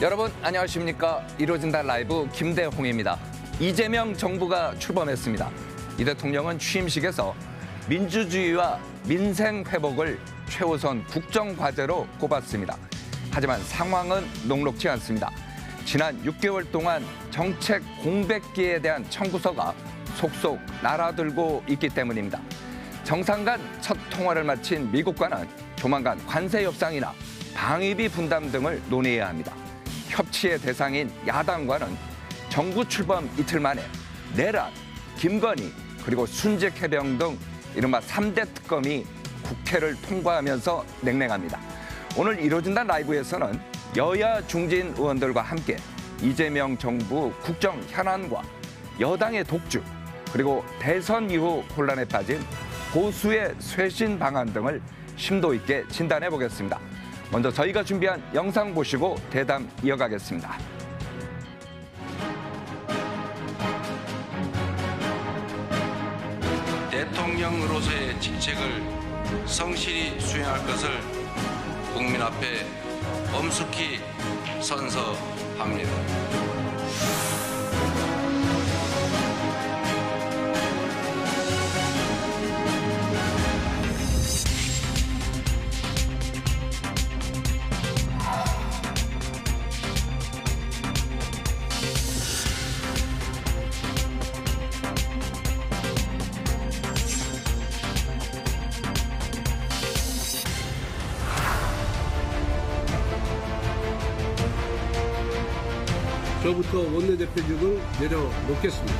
여러분 안녕하십니까. 이루어진다 라이브 김대홍입니다. 이재명 정부가 출범했습니다. 이 대통령은 취임식에서 민주주의와 민생 회복을 최우선 국정과제로 꼽았습니다. 하지만 상황은 녹록지 않습니다. 지난 6개월 동안 정책 공백기에 대한 청구서가 속속 날아들고 있기 때문입니다. 정상 간 첫 통화를 마친 미국과는 조만간 관세 협상이나 방위비 분담 등을 논의해야 합니다. 협치의 대상인 야당과는 정부 출범 이틀 만에 내란, 김건희, 그리고 순직 해병 등 이른바 3대 특검이 국회를 통과하면서 냉랭합니다. 오늘 이루어진다 라이브에서는 여야 중진 의원들과 함께 이재명 정부 국정 현안과 여당의 독주, 그리고 대선 이후 혼란에 빠진 보수의 쇄신 방안 등을 심도 있게 진단해 보겠습니다. 먼저 저희가 준비한 영상 보시고 대담 이어가겠습니다. 대통령으로서의 직책을 성실히 수행할 것을 국민 앞에 엄숙히 선서합니다. 저부터 원내대표직을 내려놓겠습니다.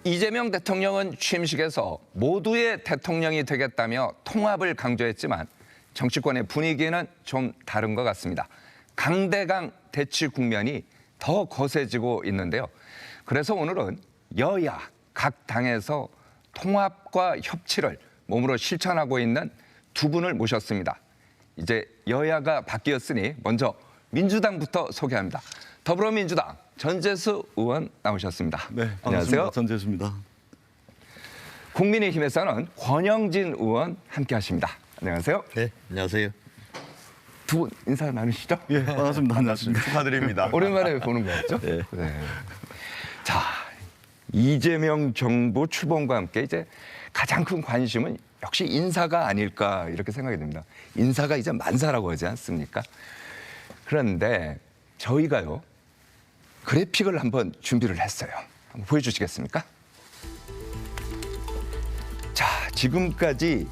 이재명 대통령은 취임식에서 모두의 대통령이 되겠다며 통합을 강조했지만 정치권의 분위기는 좀 다른 것 같습니다. 강대강 대치 국면이 더 거세지고 있는데요. 그래서 오늘은 여야 각 당에서 통합과 협치를 몸으로 실천하고 있는 두 분을 모셨습니다. 이제 여야가 바뀌었으니 먼저 민주당부터 소개합니다. 더불어민주당 전재수 의원 나오셨습니다. 네, 반갑습니다. 안녕하세요. 전재수입니다. 국민의힘에서는 권영진 의원 함께하십니다. 안녕하세요. 네, 안녕하세요. 두 분 인사 나누시죠? 예, 반갑습니다. 안녕하십니까. 축하드립니다. 오랜만에 보는 거 같죠? 네. 네. 자, 이재명 정부 출범과 함께 이제 가장 큰 관심은 역시 인사가 아닐까 이렇게 생각이 듭니다. 인사가 이제 만사라고 하지 않습니까? 그런데 저희가요, 그래픽을 한번 준비를 했어요. 한번 보여주시겠습니까? 자, 지금까지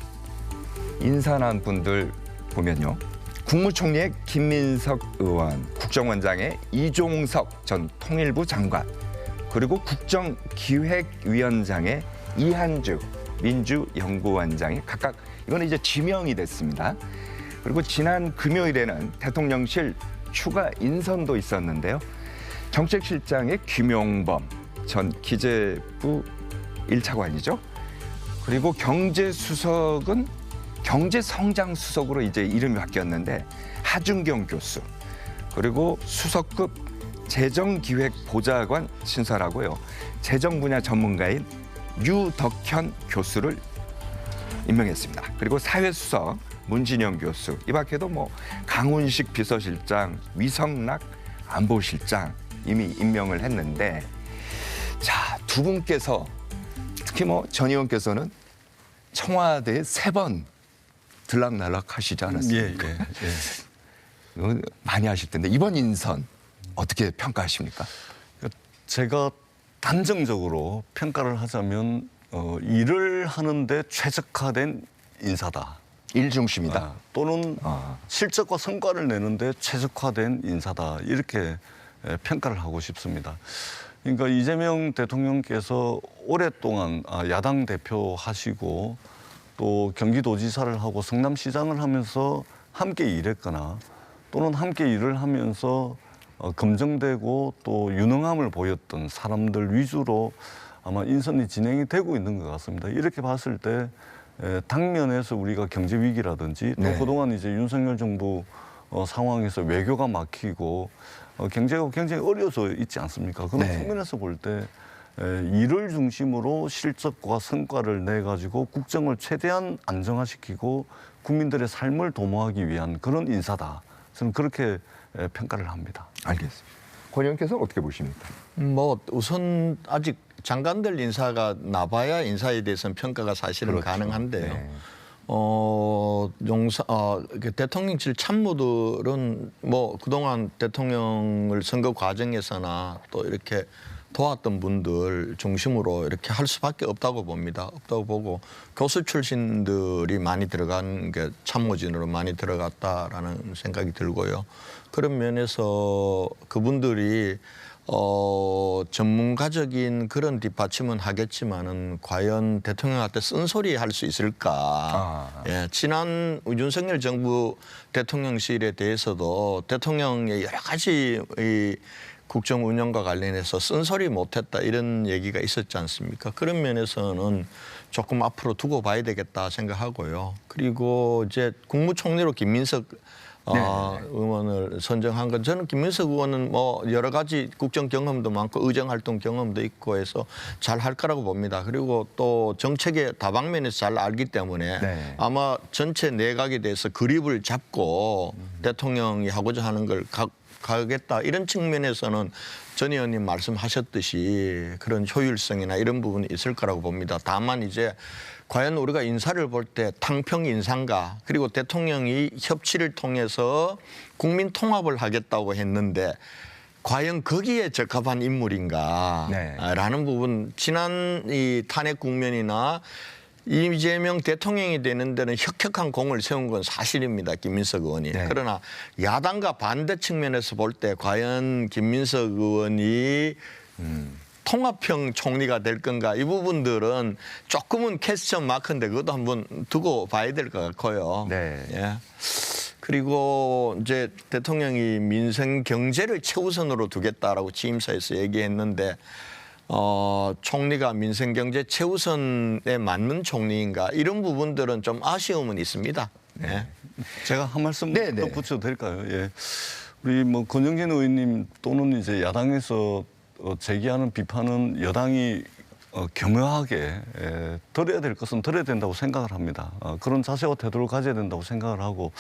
인사난 분들 보면요. 국무총리의 김민석 의원, 국정원장의 이종석 전 통일부 장관, 그리고 국정기획위원장의 이한주 민주연구원장이 각각 이거는 이제 지명이 됐습니다. 그리고 지난 금요일에는 대통령실 추가 인선도 있었는데요. 정책실장의 김용범 전 기재부 1차관이죠. 그리고 경제수석은 경제성장수석으로 이제 이름이 바뀌었는데 하준경 교수, 그리고 수석급 재정기획보좌관 신설하고요. 재정 분야 전문가인 유덕현 교수를 임명했습니다. 그리고 사회수석 문진영 교수, 이 밖에도 뭐 강훈식 비서실장, 위성락 안보실장 이미 임명을 했는데, 자, 두 분께서 특히 뭐 전 의원께서는 청와대에 3번 들락날락 하시지 않았습니까? 예. 이거 많이 하실 텐데 이번 인선 어떻게 평가하십니까? 제가 단정적으로 평가를 하자면 일을 하는데 최적화된 인사다. 일 중심이다. 또는 실적과 성과를 내는데 최적화된 인사다. 이렇게 평가를 하고 싶습니다. 그러니까 이재명 대통령께서 오랫동안 야당 대표 하시고 또 경기도지사를 하고 성남시장을 하면서 함께 일했거나 또는 함께 일을 하면서 검증되고 또 유능함을 보였던 사람들 위주로 아마 인선이 진행이 되고 있는 것 같습니다. 이렇게 봤을 때 당면에서 우리가 경제 위기라든지 또 네. 그동안 이제 윤석열 정부 상황에서 외교가 막히고 경제가 굉장히 어려워져 있지 않습니까? 그런 네. 측면에서 볼 때 일을 중심으로 실적과 성과를 내 가지고 국정을 최대한 안정화시키고 국민들의 삶을 도모하기 위한 그런 인사다. 저는 그렇게 평가를 합니다. 알겠습니다. 권 의원께서는 어떻게 보십니까? 뭐 우선 아직 장관들 인사가 나봐야 인사에 대해서는 평가가 사실은 그렇죠. 가능한데요. 네. 대통령실 참모들은 뭐 그동안 대통령을 선거 과정에서나 또 이렇게 도왔던 분들 중심으로 이렇게 할 수밖에 없다고 봅니다. 없다고 보고 교수 출신들이 많이 들어간 게 참모진으로 많이 들어갔다라는 생각이 들고요. 그런 면에서 그분들이 전문가적인 그런 뒷받침은 하겠지만은 과연 대통령한테 쓴소리 할 수 있을까? 예, 지난 윤석열 정부 대통령실에 대해서도 대통령의 여러 가지 이 국정 운영과 관련해서 쓴소리 못했다 이런 얘기가 있었지 않습니까? 그런 면에서는 조금 앞으로 두고 봐야 되겠다 생각하고요. 그리고 이제 국무총리로 김민석 의원을 선정한 건 저는 김민석 의원은 뭐 여러 가지 국정 경험도 많고 의정 활동 경험도 있고 해서 잘 할 거라고 봅니다. 그리고 또 정책의 다방면에서 잘 알기 때문에 네. 아마 전체 내각에 대해서 그립을 잡고 대통령이 하고자 하는 걸 가겠다 이런 측면에서는 전 의원님 말씀하셨듯이 그런 효율성이나 이런 부분이 있을 거라고 봅니다. 다만 이제 과연 우리가 인사를 볼 때 탕평 인사인가 그리고 대통령이 협치를 통해서 국민 통합을 하겠다고 했는데 과연 거기에 적합한 인물인가 네. 라는 부분 지난 이 탄핵 국면이나 이재명 대통령이 되는 데는 혁혁한 공을 세운 건 사실입니다. 김민석 의원이. 네. 그러나 야당과 반대 측면에서 볼 때 과연 김민석 의원이 통합형 총리가 될 건가 이 부분들은 조금은 퀘스천 마크인데 그것도 한번 두고 봐야 될 것 같고요. 네. 예. 그리고 이제 대통령이 민생 경제를 최우선으로 두겠다라고 취임사에서 얘기했는데 총리가 민생 경제 최우선에 맞는 총리인가 이런 부분들은 좀 아쉬움은 있습니다. 네. 제가 한 말씀 네, 더 네. 붙여도 될까요? 예. 우리 뭐 권영진 의원님 또는 이제 야당에서 제기하는 비판은 여당이 겸허하게 들어야 될 것은 들어야 된다고 생각을 합니다. 그런 자세와 태도를 가져야 된다고 생각을 하고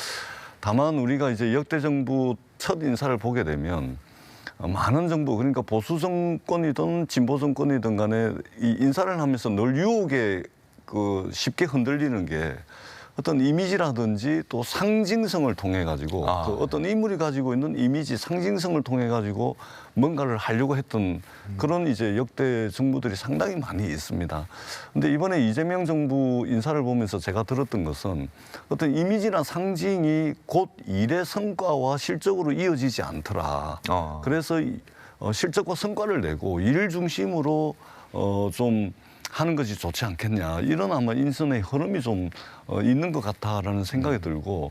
다만 우리가 이제 역대 정부 첫 인사를 보게 되면 많은 정부 그러니까 보수 정권이든 진보 정권이든 간에 이 인사를 하면서 늘 유혹에 쉽게 흔들리는 게 어떤 이미지라든지 또 상징성을 통해 가지고 그 어떤 인물이 가지고 있는 이미지 상징성을 통해 가지고 뭔가를 하려고 했던 그런 이제 역대 정부들이 상당히 많이 있습니다. 근데 이번에 이재명 정부 인사를 보면서 제가 들었던 것은 어떤 이미지나 상징이 곧 일의 성과와 실적으로 이어지지 않더라. 그래서 실적과 성과를 내고 일 중심으로 좀 하는 것이 좋지 않겠냐. 이런 아마 인선의 흐름이 좀 있는 것 같다라는 생각이 들고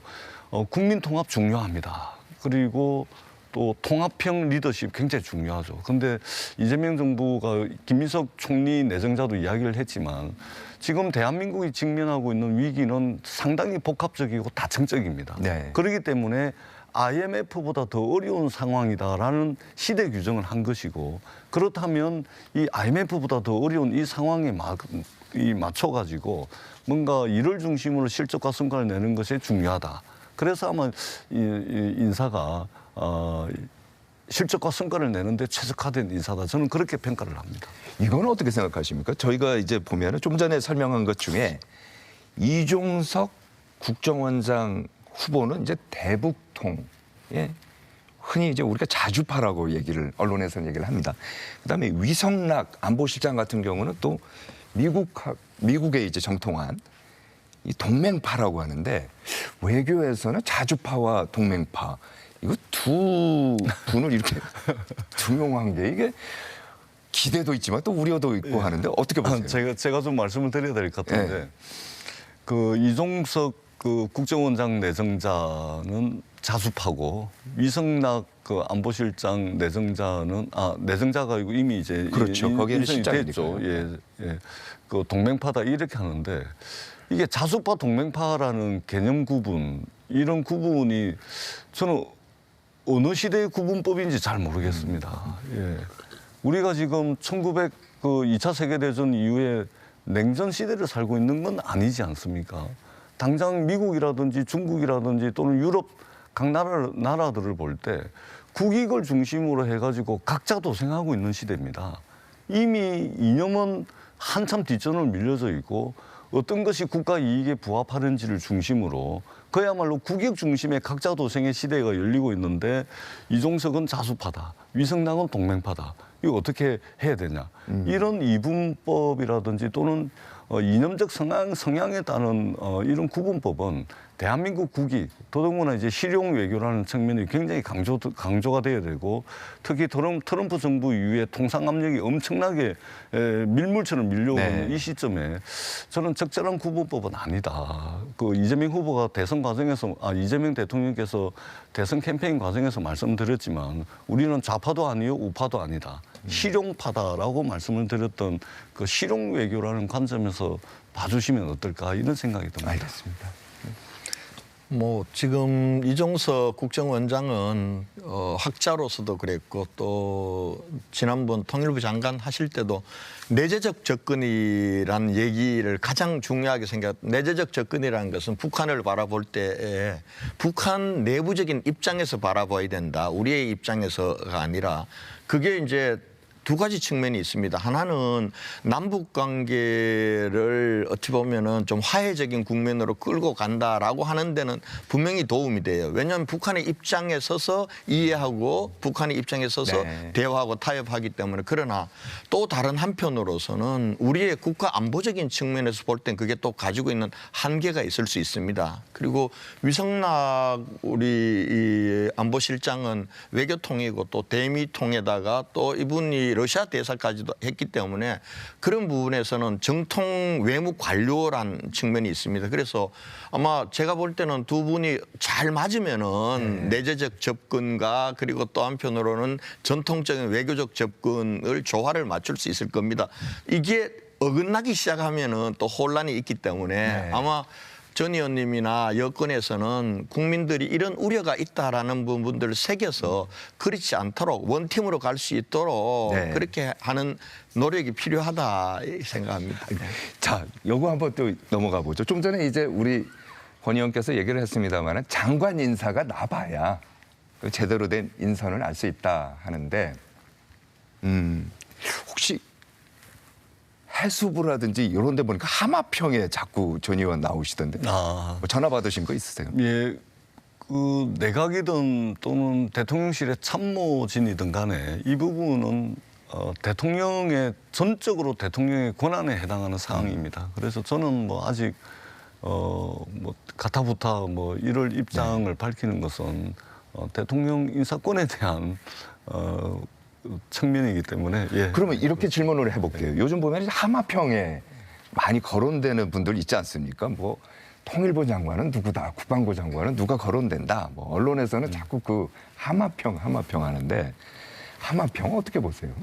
국민 통합 중요합니다. 그리고 또 통합형 리더십 굉장히 중요하죠. 그런데 이재명 정부가 김민석 총리 내정자도 이야기를 했지만 지금 대한민국이 직면하고 있는 위기는 상당히 복합적이고 다층적입니다. 네. 그렇기 때문에 IMF보다 더 어려운 상황이다라는 시대 규정을 한 것이고 그렇다면 이 IMF보다 더 어려운 이 상황에 맞춰가지고 뭔가 이를 중심으로 실적과 성과를 내는 것이 중요하다. 그래서 아마 이 인사가 실적과 성과를 내는데 최적화된 인사다. 저는 그렇게 평가를 합니다. 이건 어떻게 생각하십니까? 저희가 이제 보면은 좀 전에 설명한 것 중에 이종석 국정원장 후보는 이제 대북통, 예, 흔히 이제 우리가 자주파라고 언론에서는 얘기를 합니다. 그다음에 위성락 안보실장 같은 경우는 또 미국의 이제 정통한 이 동맹파라고 하는데 외교에서는 자주파와 동맹파 이거 두 분을 이렇게 등용한 게 이게 기대도 있지만 또 우려도 있고 하는데 어떻게 보세요? 제가 좀 말씀을 드려야 될 것 같은데 네. 그 이종석 국정원장 내정자는 자수파고 위성락 안보실장 내정자는 내정자가 아니고 이미 이제 그렇죠. 거기에는 인선이 됐죠. 실장이니까요. 예, 그 동맹파다 이렇게 하는데 이게 자수파 동맹파라는 개념 구분, 이런 구분이 저는 어느 시대의 구분법인지 잘 모르겠습니다. 예. 우리가 지금 2차 세계대전 이후에 냉전 시대를 살고 있는 건 아니지 않습니까? 당장 미국이라든지 중국이라든지 또는 유럽 각 나라들을 볼 때 국익을 중심으로 해가지고 각자 도생하고 있는 시대입니다. 이미 이념은 한참 뒷전을 밀려져 있고 어떤 것이 국가 이익에 부합하는지를 중심으로 그야말로 국익 중심의 각자 도생의 시대가 열리고 있는데 이종석은 자수파다, 위성락은 동맹파다. 이거 어떻게 해야 되냐. 이런 이분법이라든지 또는 이념적 성향에 따른 이런 구분법은 대한민국 국익, 더더군다나 이제 실용 외교라는 측면이 굉장히 강조가 돼야 되고 특히 트럼프 정부 이후에 통상 압력이 엄청나게 밀물처럼 밀려오는 이 시점에 저는 적절한 구분법은 아니다. 이재명 후보가 이재명 대통령께서 대선 캠페인 과정에서 말씀드렸지만 우리는 좌파도 아니요 우파도 아니다. 실용파다라고 말씀을 드렸던 그 실용 외교라는 관점에서 봐주시면 어떨까 이런 생각이 듭니다. 알겠습니다. 뭐 지금 이종석 국정원장은 학자로서도 그랬고 또 지난번 통일부 장관 하실 때도 내재적 접근이라는 얘기를 가장 중요하게 내재적 접근이라는 것은 북한을 바라볼 때에 북한 내부적인 입장에서 바라봐야 된다. 우리의 입장에서가 아니라 그게 이제 두 가지 측면이 있습니다. 하나는 남북 관계를 어찌 보면은 좀 화해적인 국면으로 끌고 간다라고 하는 데는 분명히 도움이 돼요. 왜냐하면 북한의 입장에 서서 이해하고 북한의 입장에 서서 대화하고 타협하기 때문에. 그러나 또 다른 한편으로서는 우리의 국가 안보적인 측면에서 볼 땐 그게 또 가지고 있는 한계가 있을 수 있습니다. 그리고 위성락 우리 이 안보실장은 외교통이고 또 대미통에다가 또 이분이 러시아 대사까지도 했기 때문에 그런 부분에서는 정통 외무 관료란 측면이 있습니다. 그래서 아마 제가 볼 때는 두 분이 잘 맞으면은 내재적 접근과 그리고 또 한편으로는 전통적인 외교적 접근을 조화를 맞출 수 있을 겁니다. 이게 어긋나기 시작하면은 또 혼란이 있기 때문에 아마 전 의원님이나 여권에서는 국민들이 이런 우려가 있다라는 부분들을 새겨서 그렇지 않도록 원팀으로 갈 수 있도록 그렇게 하는 노력이 필요하다 생각합니다. 자, 요거 한번 또 넘어가 보죠. 좀 전에 이제 우리 권 의원께서 얘기를 했습니다만 장관 인사가 나봐야 제대로 된 인선을 알 수 있다 하는데 혹시 해수부라든지 이런 데 보니까 하마평에 자꾸 전 의원 나오시던데 뭐 전화 받으신 거 있으세요? 예, 그 내각이든 또는 대통령실의 참모진이든 간에 이 부분은 대통령의 전적으로 대통령의 권한에 해당하는 사항입니다. 그래서 저는 뭐 아직 뭐 가타부타 뭐 이럴 입장을 밝히는 것은 대통령 인사권에 대한 측면이기 때문에. 그러면 이렇게 질문을 해볼게요. 요즘 보면 하마평에 많이 거론되는 분들 있지 않습니까? 뭐 통일부 장관은 누구다, 국방부 장관은 누가 거론된다. 뭐 언론에서는 자꾸 그 하마평 하는데 하마평 어떻게 보세요?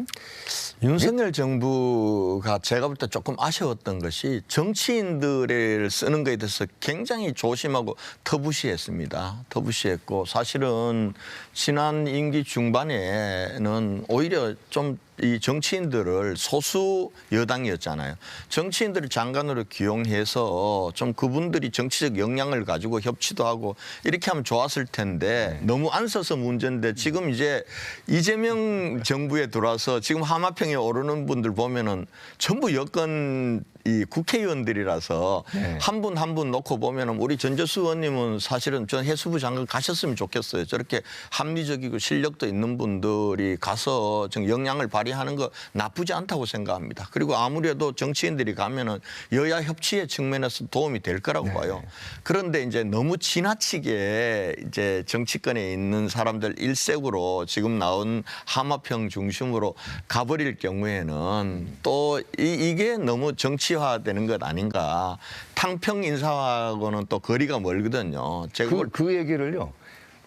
윤석열 정부가 제가 볼 때 조금 아쉬웠던 것이 정치인들을 쓰는 것에 대해서 굉장히 조심하고 터부시했습니다. 터부시했고 사실은 지난 임기 중반에는 오히려 좀 이 정치인들을 소수 여당이었잖아요. 정치인들을 장관으로 기용해서 좀 그분들이 정치적 역량을 가지고 협치도 하고 이렇게 하면 좋았을 텐데 너무 안 써서 문제인데 지금 이제 이재명 정부에 들어와서 지금 하마평에 오르는 분들 보면은 전부 여권 이 국회의원들이라서 한 분 한 분 놓고 보면은 우리 전재수 의원님은 사실은 전 해수부 장관 가셨으면 좋겠어요. 저렇게 합리적이고 실력도 있는 분들이 가서 좀 역량을 발휘하는 거 나쁘지 않다고 생각합니다. 그리고 아무래도 정치인들이 가면은 여야 협치의 측면에서 도움이 될 거라고 봐요. 그런데 이제 너무 지나치게 이제 정치권에 있는 사람들 일색으로 지금 나온 하마평 중심으로 가버릴 경우에는 또 이게 너무 정치화되는 것 아닌가. 탕평 인사하고는 또 거리가 멀거든요. 제가 그 얘기를요.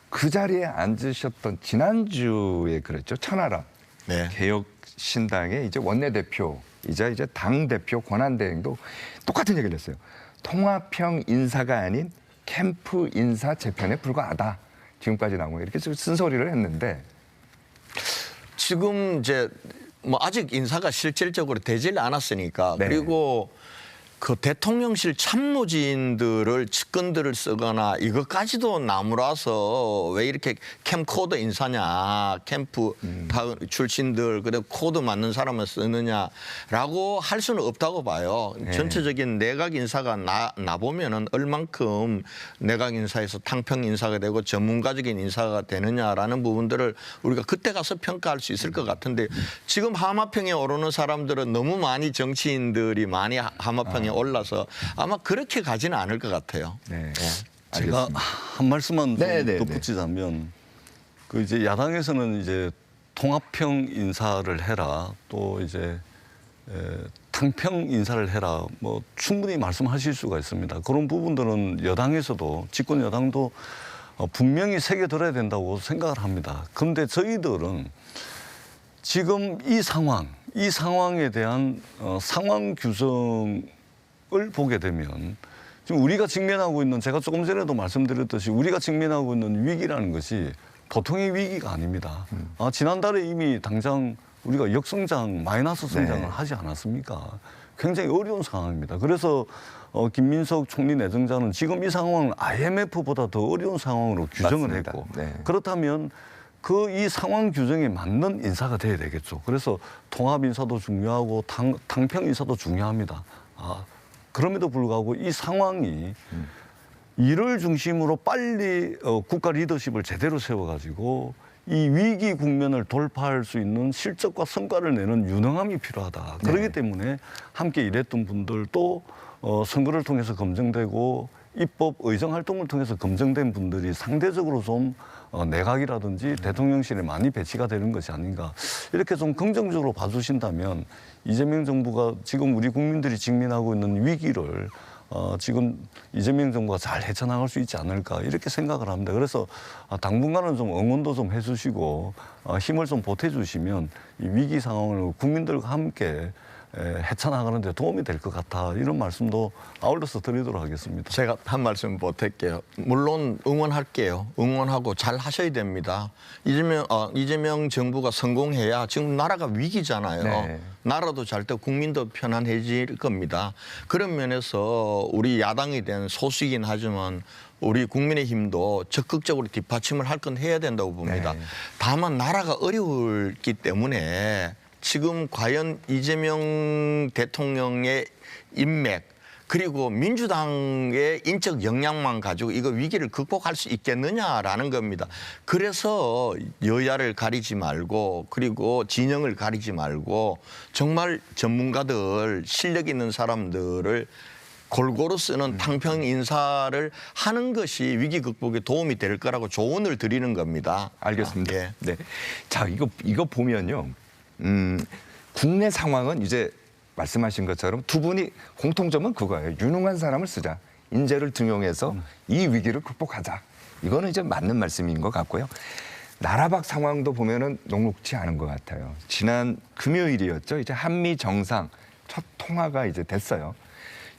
그 자리에 앉으셨던 지난주에 그랬죠. 천하람 개혁신당의 이제 원내대표 이제 당 대표 권한대행도 똑같은 얘기를 했어요. 통합형 인사가 아닌 캠프 인사 재편에 불과하다. 지금까지 나온 거 이렇게 쓴소리를 했는데 지금 이제 뭐 아직 인사가 실질적으로 되질 않았으니까 네. 그리고 그 대통령실 참모진들을 측근들을 쓰거나 이것까지도 나무라서 왜 이렇게 캠코더 인사냐 캠프 출신들 그리고 코드 맞는 사람을 쓰느냐라고 할 수는 없다고 봐요. 네. 전체적인 내각 인사가 나 보면은 얼만큼 내각 인사에서 탕평 인사가 되고 전문가적인 인사가 되느냐라는 부분들을 우리가 그때 가서 평가할 수 있을 것 같은데 지금 하마평에 오르는 사람들은 너무 많이 정치인들이 많이 하마평에 올라서 아마 그렇게 가지는 않을 것 같아요. 네. 제가 한 말씀만 네, 네, 덧붙이자면 그 이제 야당에서는 이제 통합형 인사를 해라 또 이제 탕평 인사를 해라 뭐 충분히 말씀하실 수가 있습니다. 그런 부분들은 여당에서도 집권 여당도 분명히 새겨들어야 된다고 생각을 합니다. 그런데 저희들은 지금 이 상황에 대한 상황 규정을 보게 되면 지금 우리가 직면하고 있는 제가 조금 전에도 말씀드렸듯이 우리가 직면하고 있는 위기라는 것이 보통의 위기가 아닙니다. 지난달에 이미 당장 우리가 역성장, 마이너스 성장을 하지 않았습니까? 굉장히 어려운 상황입니다. 그래서 김민석 총리 내정자는 지금 이 상황을 IMF보다 더 어려운 상황으로 규정을 맞습니다. 했고 네. 그렇다면 이 상황 규정에 맞는 인사가 돼야 되겠죠. 그래서 통합 인사도 중요하고 탕평 인사도 중요합니다. 그럼에도 불구하고 이 상황이 이를 중심으로 빨리 국가 리더십을 제대로 세워가지고 이 위기 국면을 돌파할 수 있는 실적과 성과를 내는 유능함이 필요하다. 그렇기 때문에 함께 일했던 분들도 선거를 통해서 검증되고 입법 의정 활동을 통해서 검증된 분들이 상대적으로 좀 내각이라든지 대통령실에 많이 배치가 되는 것이 아닌가 이렇게 좀 긍정적으로 봐주신다면 이재명 정부가 지금 우리 국민들이 직면하고 있는 위기를 지금 이재명 정부가 잘 헤쳐나갈 수 있지 않을까 이렇게 생각을 합니다. 그래서 당분간은 좀 응원도 좀 해주시고 힘을 좀 보태주시면 이 위기 상황을 국민들과 함께 헤쳐나가는 데 도움이 될 것 같아 이런 말씀도 아울러서 드리도록 하겠습니다. 제가 한 말씀 보탤게요. 물론 응원할게요. 응원하고 잘 하셔야 됩니다. 이재명 정부가 성공해야 지금 나라가 위기잖아요. 네. 나라도 잘 때 국민도 편안해질 겁니다. 그런 면에서 우리 야당에 대한 소수이긴 하지만 우리 국민의힘도 적극적으로 뒷받침을 할 건 해야 된다고 봅니다. 네. 다만 나라가 어려웠기 때문에 지금 과연 이재명 대통령의 인맥 그리고 민주당의 인적 역량만 가지고 이거 위기를 극복할 수 있겠느냐라는 겁니다. 그래서 여야를 가리지 말고 그리고 진영을 가리지 말고 정말 전문가들 실력 있는 사람들을 골고루 쓰는 탕평 인사를 하는 것이 위기 극복에 도움이 될 거라고 조언을 드리는 겁니다. 알겠습니다. 예. 네. 자, 이거 보면요. 국내 상황은 이제 말씀하신 것처럼 두 분이 공통점은 그거예요. 유능한 사람을 쓰자. 인재를 등용해서 이 위기를 극복하자. 이거는 이제 맞는 말씀인 것 같고요. 나라 밖 상황도 보면은 녹록치 않은 것 같아요. 지난 금요일이었죠. 이제 한미 정상 첫 통화가 이제 됐어요.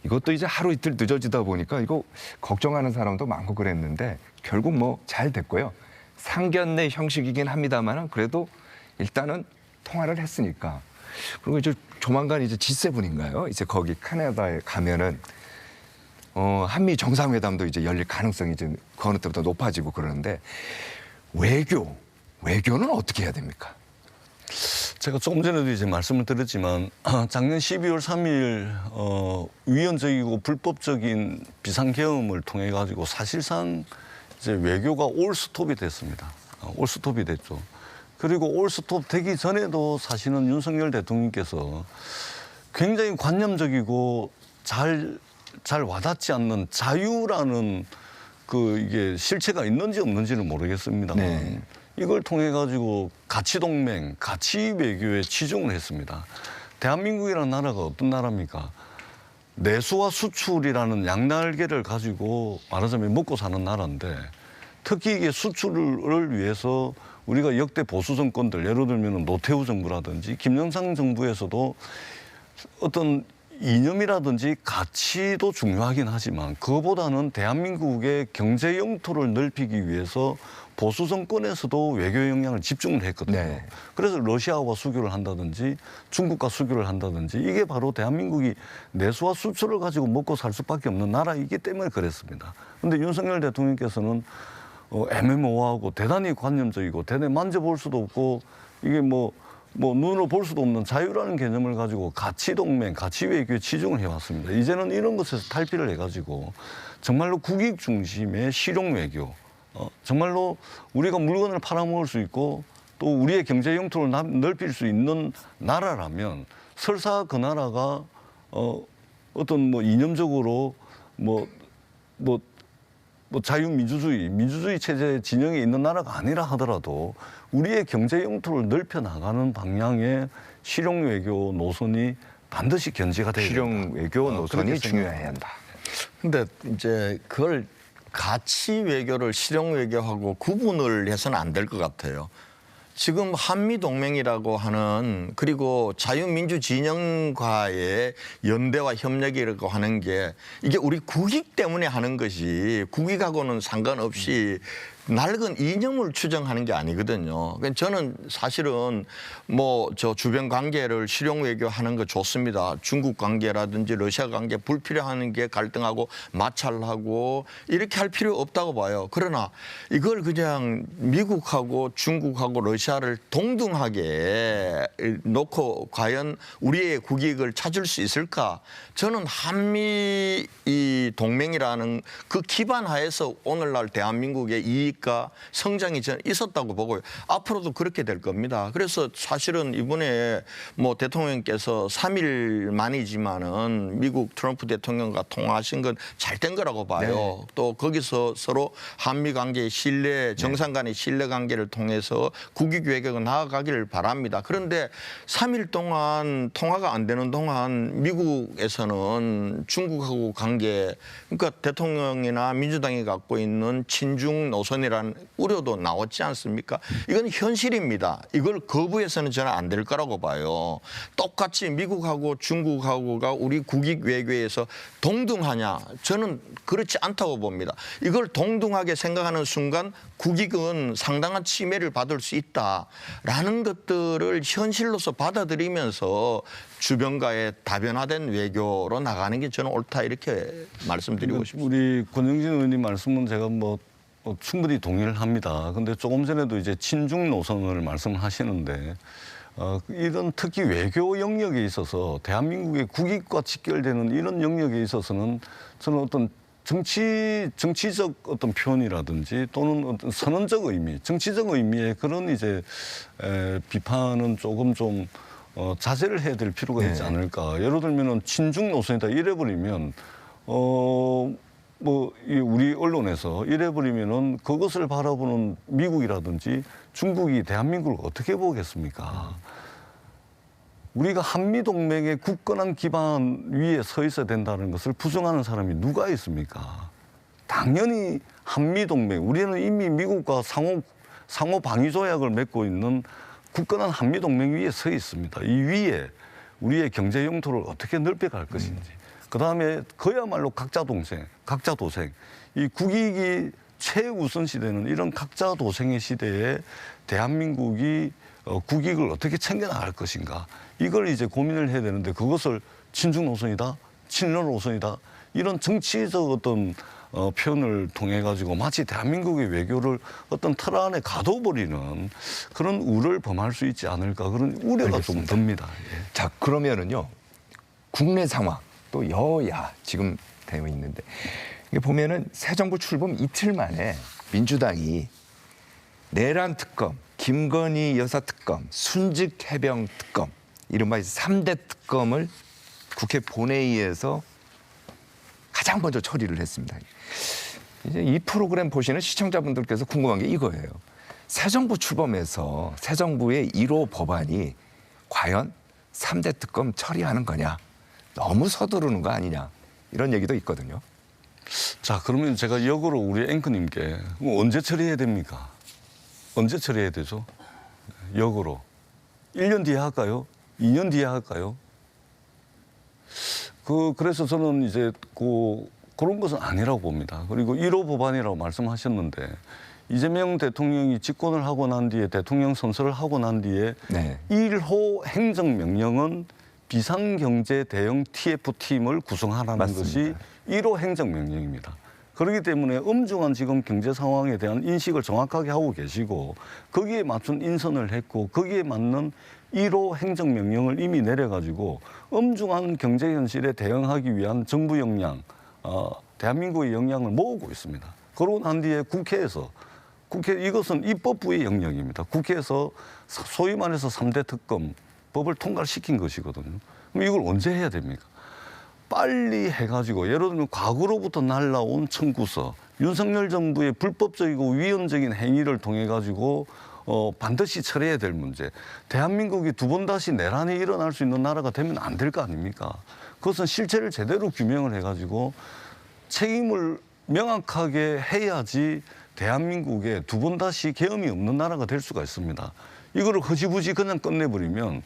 이것도 이제 하루 이틀 늦어지다 보니까 이거 걱정하는 사람도 많고 그랬는데 결국 뭐 잘 됐고요. 상견례 형식이긴 합니다만은 그래도 일단은 통화를 했으니까. 그리고 이제 조만간 이제 G7인가요? 이제 거기 캐나다에 가면은 한미 정상회담도 이제 열릴 가능성이 이제 그 어느 때보다 높아지고 그러는데 외교는 어떻게 해야 됩니까? 제가 조금 전에도 이제 말씀을 드렸지만 작년 12월 3일 위헌적이고 불법적인 비상계엄을 통해 가지고 사실상 이제 외교가 올스톱이 됐습니다. 올스톱이 됐죠. 그리고 올스톱 되기 전에도 사실은 윤석열 대통령께서 굉장히 관념적이고 잘 와닿지 않는 자유라는 이게 실체가 있는지 없는지는 모르겠습니다만 네. 이걸 통해 가지고 가치 동맹, 가치 외교에 치중을 했습니다. 대한민국이라는 나라가 어떤 나라입니까? 내수와 수출이라는 양날개를 가지고 말하자면 먹고 사는 나라인데 특히 이게 수출을 위해서 우리가 역대 보수 정권들 예를 들면 노태우 정부라든지 김영삼 정부에서도 어떤 이념이라든지 가치도 중요하긴 하지만 그거보다는 대한민국의 경제 영토를 넓히기 위해서 보수 정권에서도 외교 역량을 집중을 했거든요. 네. 그래서 그래서 러시아와 수교를 한다든지 중국과 수교를 한다든지 이게 바로 대한민국이 내수와 수출을 가지고 먹고 살 수밖에 없는 나라이기 때문에 그랬습니다. 그런데 윤석열 대통령께서는 애매모호하고 대단히 관념적이고 대단히 만져볼 수도 없고 이게 뭐 눈으로 볼 수도 없는 자유라는 개념을 가지고 가치 동맹, 가치 외교에 치중을 해왔습니다. 이제는 이런 것에서 탈피를 해가지고 정말로 국익 중심의 실용 외교, 정말로 우리가 물건을 팔아먹을 수 있고 또 우리의 경제 영토를 넓힐 수 있는 나라라면 설사 그 나라가 어떤 뭐 이념적으로 민주주의 체제 진영에 있는 나라가 아니라 하더라도 우리의 경제 영토를 넓혀 나가는 방향의 실용 외교 노선이 반드시 견지가 돼야 된다. 실용 외교 노선이 중요해야 한다. 근데 이제 그걸 가치 외교를 실용 외교하고 구분을 해서는 안 될 것 같아요. 지금 한미 동맹이라고 하는 그리고 자유민주 진영과의 연대와 협력이라고 하는 게 이게 우리 국익 때문에 하는 것이 국익하고는 상관없이 낡은 이념을 추정하는 게 아니거든요. 그러니까 저는 사실은 뭐 저 주변 관계를 실용 외교하는 거 좋습니다. 중국 관계라든지 러시아 관계 불필요한 게 갈등하고 마찰하고 이렇게 할 필요 없다고 봐요. 그러나 이걸 그냥 미국하고 중국하고 러시아를 동등하게 놓고 과연 우리의 국익을 찾을 수 있을까? 저는 한미 이 동맹이라는 그 기반 하에서 오늘날 대한민국의 이익과 성장이 저는 있었다고 보고요. 앞으로도 그렇게 될 겁니다. 그래서 사실은 이번에 뭐 대통령께서 3일 만이지만은 미국 트럼프 대통령과 통화하신 건 잘 된 거라고 봐요. 네. 또 거기서 서로 한미 관계의 신뢰, 정상 간의 신뢰 관계를 통해서 국익 외교가 나아가기를 바랍니다. 그런데 3일 동안 통화가 안 되는 동안 미국에서는 중국하고 관계, 그러니까 대통령이나 민주당이 갖고 있는 친중 노선이라는 우려도 나왔지 않습니까? 이건 현실입니다. 이걸 거부해서는 저는 안 될 거라고 봐요. 똑같이 미국하고 중국하고가 우리 국익 외교에서 동등하냐? 저는 그렇지 않다고 봅니다. 이걸 동등하게 생각하는 순간 국익은 상당한 침해를 받을 수 있다라는 것들을 현실로서 받아들이면서 주변과의 다변화된 외교로 나가는 게 저는 옳다 이렇게 말씀드리고 싶습니다. 우리 권영진 의원님 말씀은 제가 충분히 동의를 합니다. 근데 조금 전에도 이제 친중 노선을 말씀하시는데 이런 특히 외교 영역에 있어서 대한민국의 국익과 직결되는 이런 영역에 있어서는 저는 어떤 정치적 어떤 표현이라든지 또는 어떤 선언적 의미, 정치적 의미의 그런 이제 비판은 조금 좀 자제를 해야 될 필요가 있지 않을까. 예를 들면은 친중 노선이다 이래버리면 우리 언론에서 이래버리면은 그것을 바라보는 미국이라든지 중국이 대한민국을 어떻게 보겠습니까? 우리가 한미동맹의 굳건한 기반 위에 서 있어야 된다는 것을 부정하는 사람이 누가 있습니까? 당연히 한미동맹, 우리는 이미 미국과 상호 방위 조약을 맺고 있는 굳건한 한미동맹 위에 서 있습니다. 이 위에 우리의 경제 영토를 어떻게 넓혀갈 것인지. 그다음에 그야말로 각자 도생. 이 국익이 최우선시되는 이런 각자 도생의 시대에 대한민국이 국익을 어떻게 챙겨나갈 것인가. 이걸 이제 고민을 해야 되는데 그것을 친중 노선이다, 친러 노선이다 이런 정치적 어떤 표현을 통해 가지고 마치 대한민국의 외교를 어떤 틀 안에 가둬버리는 그런 우를 범할 수 있지 않을까 그런 우려가 좀 듭니다. 예. 자, 그러면은요. 국내 상황 또 여야 지금 되어 있는데 이게 보면은 새 정부 출범 이틀 만에 민주당이 내란 특검, 김건희 여사 특검, 순직 해병 특검, 이른바 3대 특검을 국회 본회의에서 가장 먼저 처리를 했습니다. 이제 이 프로그램 보시는 시청자분들께서 궁금한 게 이거예요. 새 정부 출범해서 새 정부의 1호 법안이 과연 3대 특검 처리하는 거냐? 너무 서두르는 거 아니냐? 이런 얘기도 있거든요. 자, 그러면 제가 역으로 우리 앵커님께 언제 처리해야 됩니까? 언제 처리해야 되죠? 역으로. 1년 뒤에 할까요? 2년 뒤에 할까요? 그래서 저는 이제 그런 것은 아니라고 봅니다. 그리고 1호 법안이라고 말씀하셨는데 이재명 대통령이 집권을 하고 난 뒤에 대통령 선서를 하고 난 뒤에 네. 1호 행정명령은 비상경제 대응 TF팀을 구성하라는 맞습니다. 것이 1호 행정명령입니다. 그렇기 때문에 엄중한 지금 경제 상황에 대한 인식을 정확하게 하고 계시고 거기에 맞춘 인선을 했고 거기에 맞는 1호 행정명령을 이미 내려가지고 엄중한 경제 현실에 대응하기 위한 정부 역량, 대한민국의 역량을 모으고 있습니다. 그러고 난 뒤에 국회에서 이것은 입법부의 영역입니다. 국회에서 소위 말해서 3대 특검 법을 통과시킨 것이거든요. 그럼 이걸 언제 해야 됩니까? 빨리 해가지고 예를 들면 과거로부터 날라온 청구서, 윤석열 정부의 불법적이고 위헌적인 행위를 통해 가지고 반드시 처리해야 될 문제. 대한민국이 두 번 다시 내란이 일어날 수 있는 나라가 되면 안 될 거 아닙니까? 그것은 실체를 제대로 규명을 해가지고 책임을 명확하게 해야지 대한민국에 두 번 다시 계엄이 없는 나라가 될 수가 있습니다. 이거를 허지부지 그냥 끝내버리면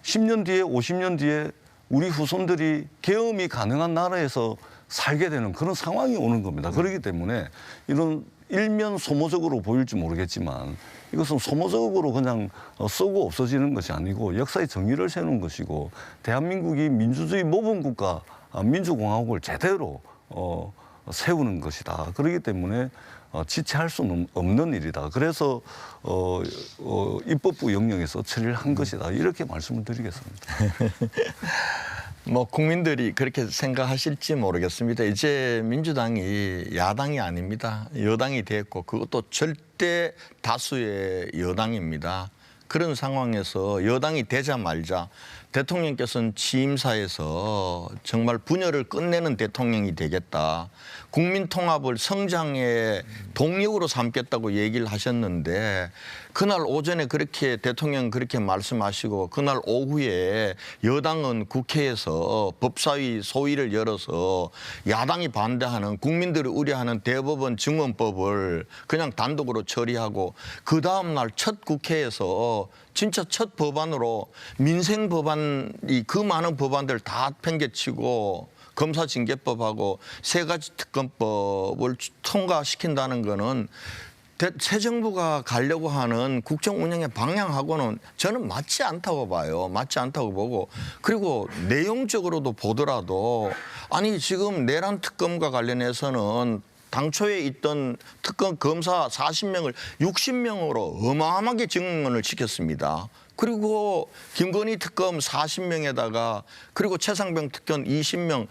10년 뒤에 50년 뒤에 우리 후손들이 계엄이 가능한 나라에서 살게 되는 그런 상황이 오는 겁니다. 그렇기 때문에 이런 일면 소모적으로 보일지 모르겠지만 이것은 소모적으로 그냥 쏘고 없어지는 것이 아니고 역사의 정의를 세우는 것이고 대한민국이 민주주의 모범국가 민주공화국을 제대로 세우는 것이다. 그렇기 때문에 지체할 수는 없는 일이다. 그래서 입법부 영역에서 처리를 한 것이다. 이렇게 말씀을 드리겠습니다. 뭐 국민들이 그렇게 생각하실지 모르겠습니다. 이제 민주당이 야당이 아닙니다. 여당이 됐고 그것도 절대 다수의 여당입니다. 그런 상황에서 여당이 되자 말자 대통령께서는 취임사에서 정말 분열을 끝내는 대통령이 되겠다. 국민 통합을 성장의 동력으로 삼겠다고 얘기를 하셨는데 그날 오전에 그렇게 대통령 그렇게 말씀하시고 그날 오후에 여당은 국회에서 법사위 소위를 열어서 야당이 반대하는 국민들이 우려하는 대법원 증언법을 그냥 단독으로 처리하고 그 다음 날 첫 국회에서 진짜 첫 법안으로 민생 법안이 그 많은 법안들 다 팽개치고 검사징계법하고 세 가지 특검법을 통과시킨다는 거는 새 정부가 가려고 하는 국정 운영의 방향하고는 저는 맞지 않다고 봐요. 맞지 않다고 보고 그리고 내용적으로도 보더라도 아니 지금 내란 특검과 관련해서는 당초에 있던 특검 검사 40명을 60명으로 어마어마하게 증원을 시켰습니다. 그리고 김건희 특검 40명에다가 그리고 최상병 특검 20명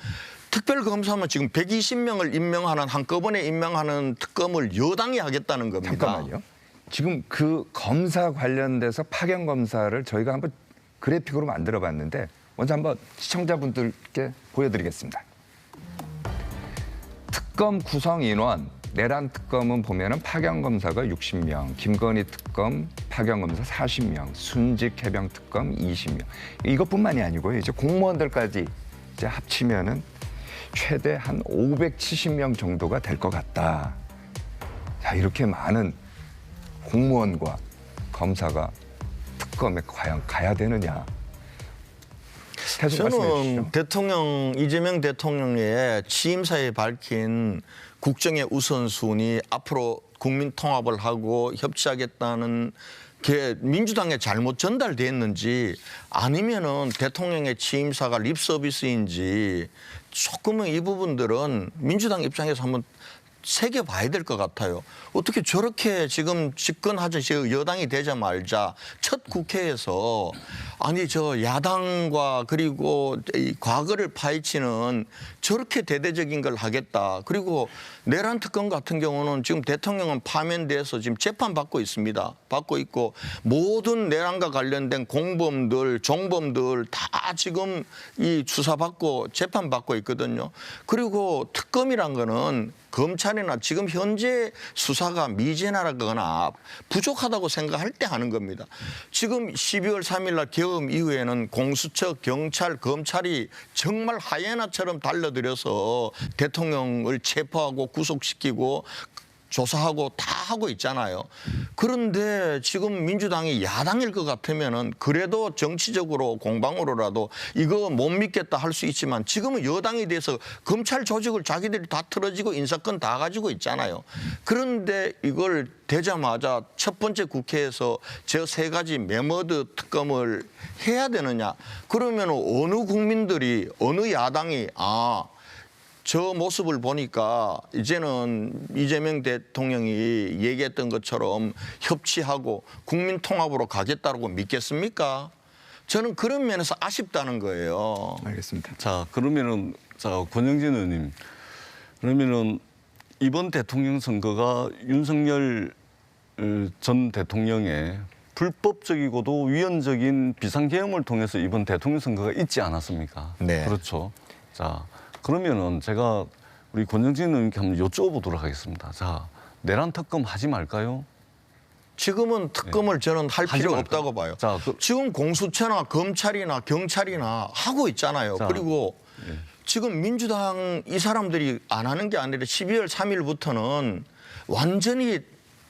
특별검사만 지금 120명을 임명하는 한꺼번에 임명하는 특검을 여당이 하겠다는 겁니다. 잠깐만요. 지금 그 검사 관련돼서 파견 검사를 저희가 한번 그래픽으로 만들어 봤는데 먼저 한번 시청자분들께 보여드리겠습니다. 특검 구성 인원, 내란 특검은 보면은 파견 검사가 60명, 김건희 특검 파견 검사 40명, 순직 해병 특검 20명. 이것뿐만이 아니고요. 이제 공무원들까지 이제 합치면은 최대 한 570명 정도가 될 것 같다. 자, 이렇게 많은 공무원과 검사가 특검에 과연 가야 되느냐? 계속 말씀해 주시죠. 저는 이재명 대통령의 취임사에 밝힌 국정의 우선순위 앞으로 국민 통합을 하고 협치하겠다는 게 민주당에 잘못 전달됐는지 아니면은 대통령의 취임사가 립 서비스인지 조금은 이 부분들은 민주당 입장에서 한번 새겨봐야 될 것 같아요. 어떻게 저렇게 지금 집권하자 여당이 되자 말자 첫 국회에서 아니 저 야당과 그리고 이 과거를 파헤치는 저렇게 대대적인 걸 하겠다. 그리고 내란 특검 같은 경우는 지금 대통령은 파면돼서 지금 재판받고 있습니다. 받고 있고 모든 내란과 관련된 공범들, 종범들 다 지금 이 수사받고 재판받고 있거든요. 그리고 특검이란 거는 검찰이나 지금 현재 수사가 미진하거나 부족하다고 생각할 때 하는 겁니다. 지금 12월 3일 날 계엄 이후에는 공수처, 경찰, 검찰이 정말 하이에나처럼 달려들여서 대통령을 체포하고 구속시키고 조사하고 다 하고 있잖아요. 그런데 지금 민주당이 야당일 것 같으면은 그래도 정치적으로 공방으로라도 이거 못 믿겠다 할 수 있지만 지금은 여당이 돼서 검찰 조직을 자기들이 다 틀어지고 인사권 다 가지고 있잖아요. 그런데 이걸 되자마자 첫 번째 국회에서 저 세 가지 메머드 특검을 해야 되느냐. 그러면 어느 국민들이 어느 야당이 저 모습을 보니까 이제는 이재명 대통령이 얘기했던 것처럼 협치하고 국민 통합으로 가겠다고 믿겠습니까? 저는 그런 면에서 아쉽다는 거예요. 알겠습니다. 자, 그러면은 권영진 의원님, 그러면은 이번 대통령 선거가 윤석열 전 대통령의 불법적이고도 위헌적인 비상계엄을 통해서 이번 대통령 선거가 있지 않았습니까? 네. 그렇죠. 자, 그러면은 제가 우리 권영진 의원님께 한번 여쭤보도록 하겠습니다. 자, 내란 특검 하지 말까요? 지금은 특검을 저는 할 하지 필요가 말까요? 없다고 봐요. 자, 지금 공수처나 검찰이나 경찰이나 하고 있잖아요. 자, 그리고 지금 민주당 이 사람들이 안 하는 게 아니라 12월 3일부터는 완전히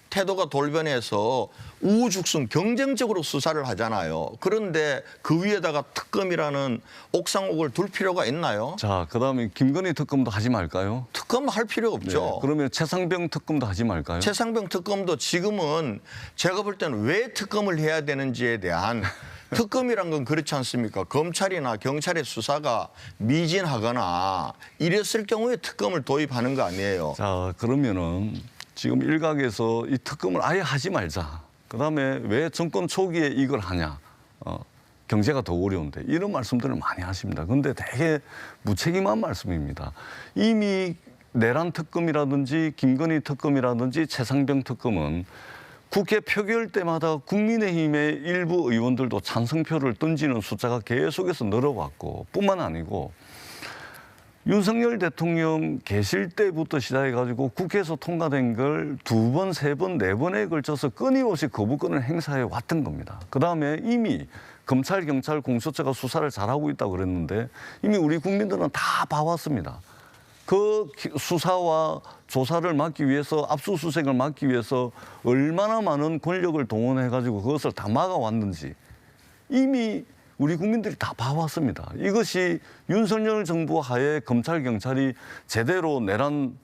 태도가 돌변해서 우후죽순 경쟁적으로 수사를 하잖아요. 그런데 그 위에다가 특검이라는 옥상옥을 둘 필요가 있나요? 자, 그다음에 김건희 특검도 하지 말까요? 특검 할 필요 없죠. 네, 그러면 최상병 특검도 하지 말까요? 최상병 특검도 지금은 제가 볼 때는 왜 특검을 해야 되는지에 대한 특검이란 건 그렇지 않습니까? 검찰이나 경찰의 수사가 미진하거나 이랬을 경우에 특검을 도입하는 거 아니에요. 자, 그러면은 지금 일각에서 이 특검을 아예 하지 말자. 그다음에 왜 정권 초기에 이걸 하냐. 경제가 더 어려운데 이런 말씀들을 많이 하십니다. 그런데 되게 무책임한 말씀입니다. 이미 내란 특검이라든지 김건희 특검이라든지 최상병 특검은 국회 표결 때마다 국민의힘의 일부 의원들도 찬성표를 던지는 숫자가 계속해서 늘어왔고 뿐만 아니고 윤석열 대통령 계실 때부터 시작해가지고 국회에서 통과된 걸 2번, 3번, 4번에 걸쳐서 끊임없이 거부권을 행사해 왔던 겁니다. 그다음에 이미 검찰, 경찰, 공수처가 수사를 잘하고 있다고 그랬는데 이미 우리 국민들은 다 봐왔습니다. 그 수사와 조사를 막기 위해서 압수수색을 막기 위해서 얼마나 많은 권력을 동원해가지고 그것을 다 막아왔는지 이미 우리 국민들이 다 봐왔습니다. 이것이 윤석열 정부 하에 검찰, 경찰이 제대로 내란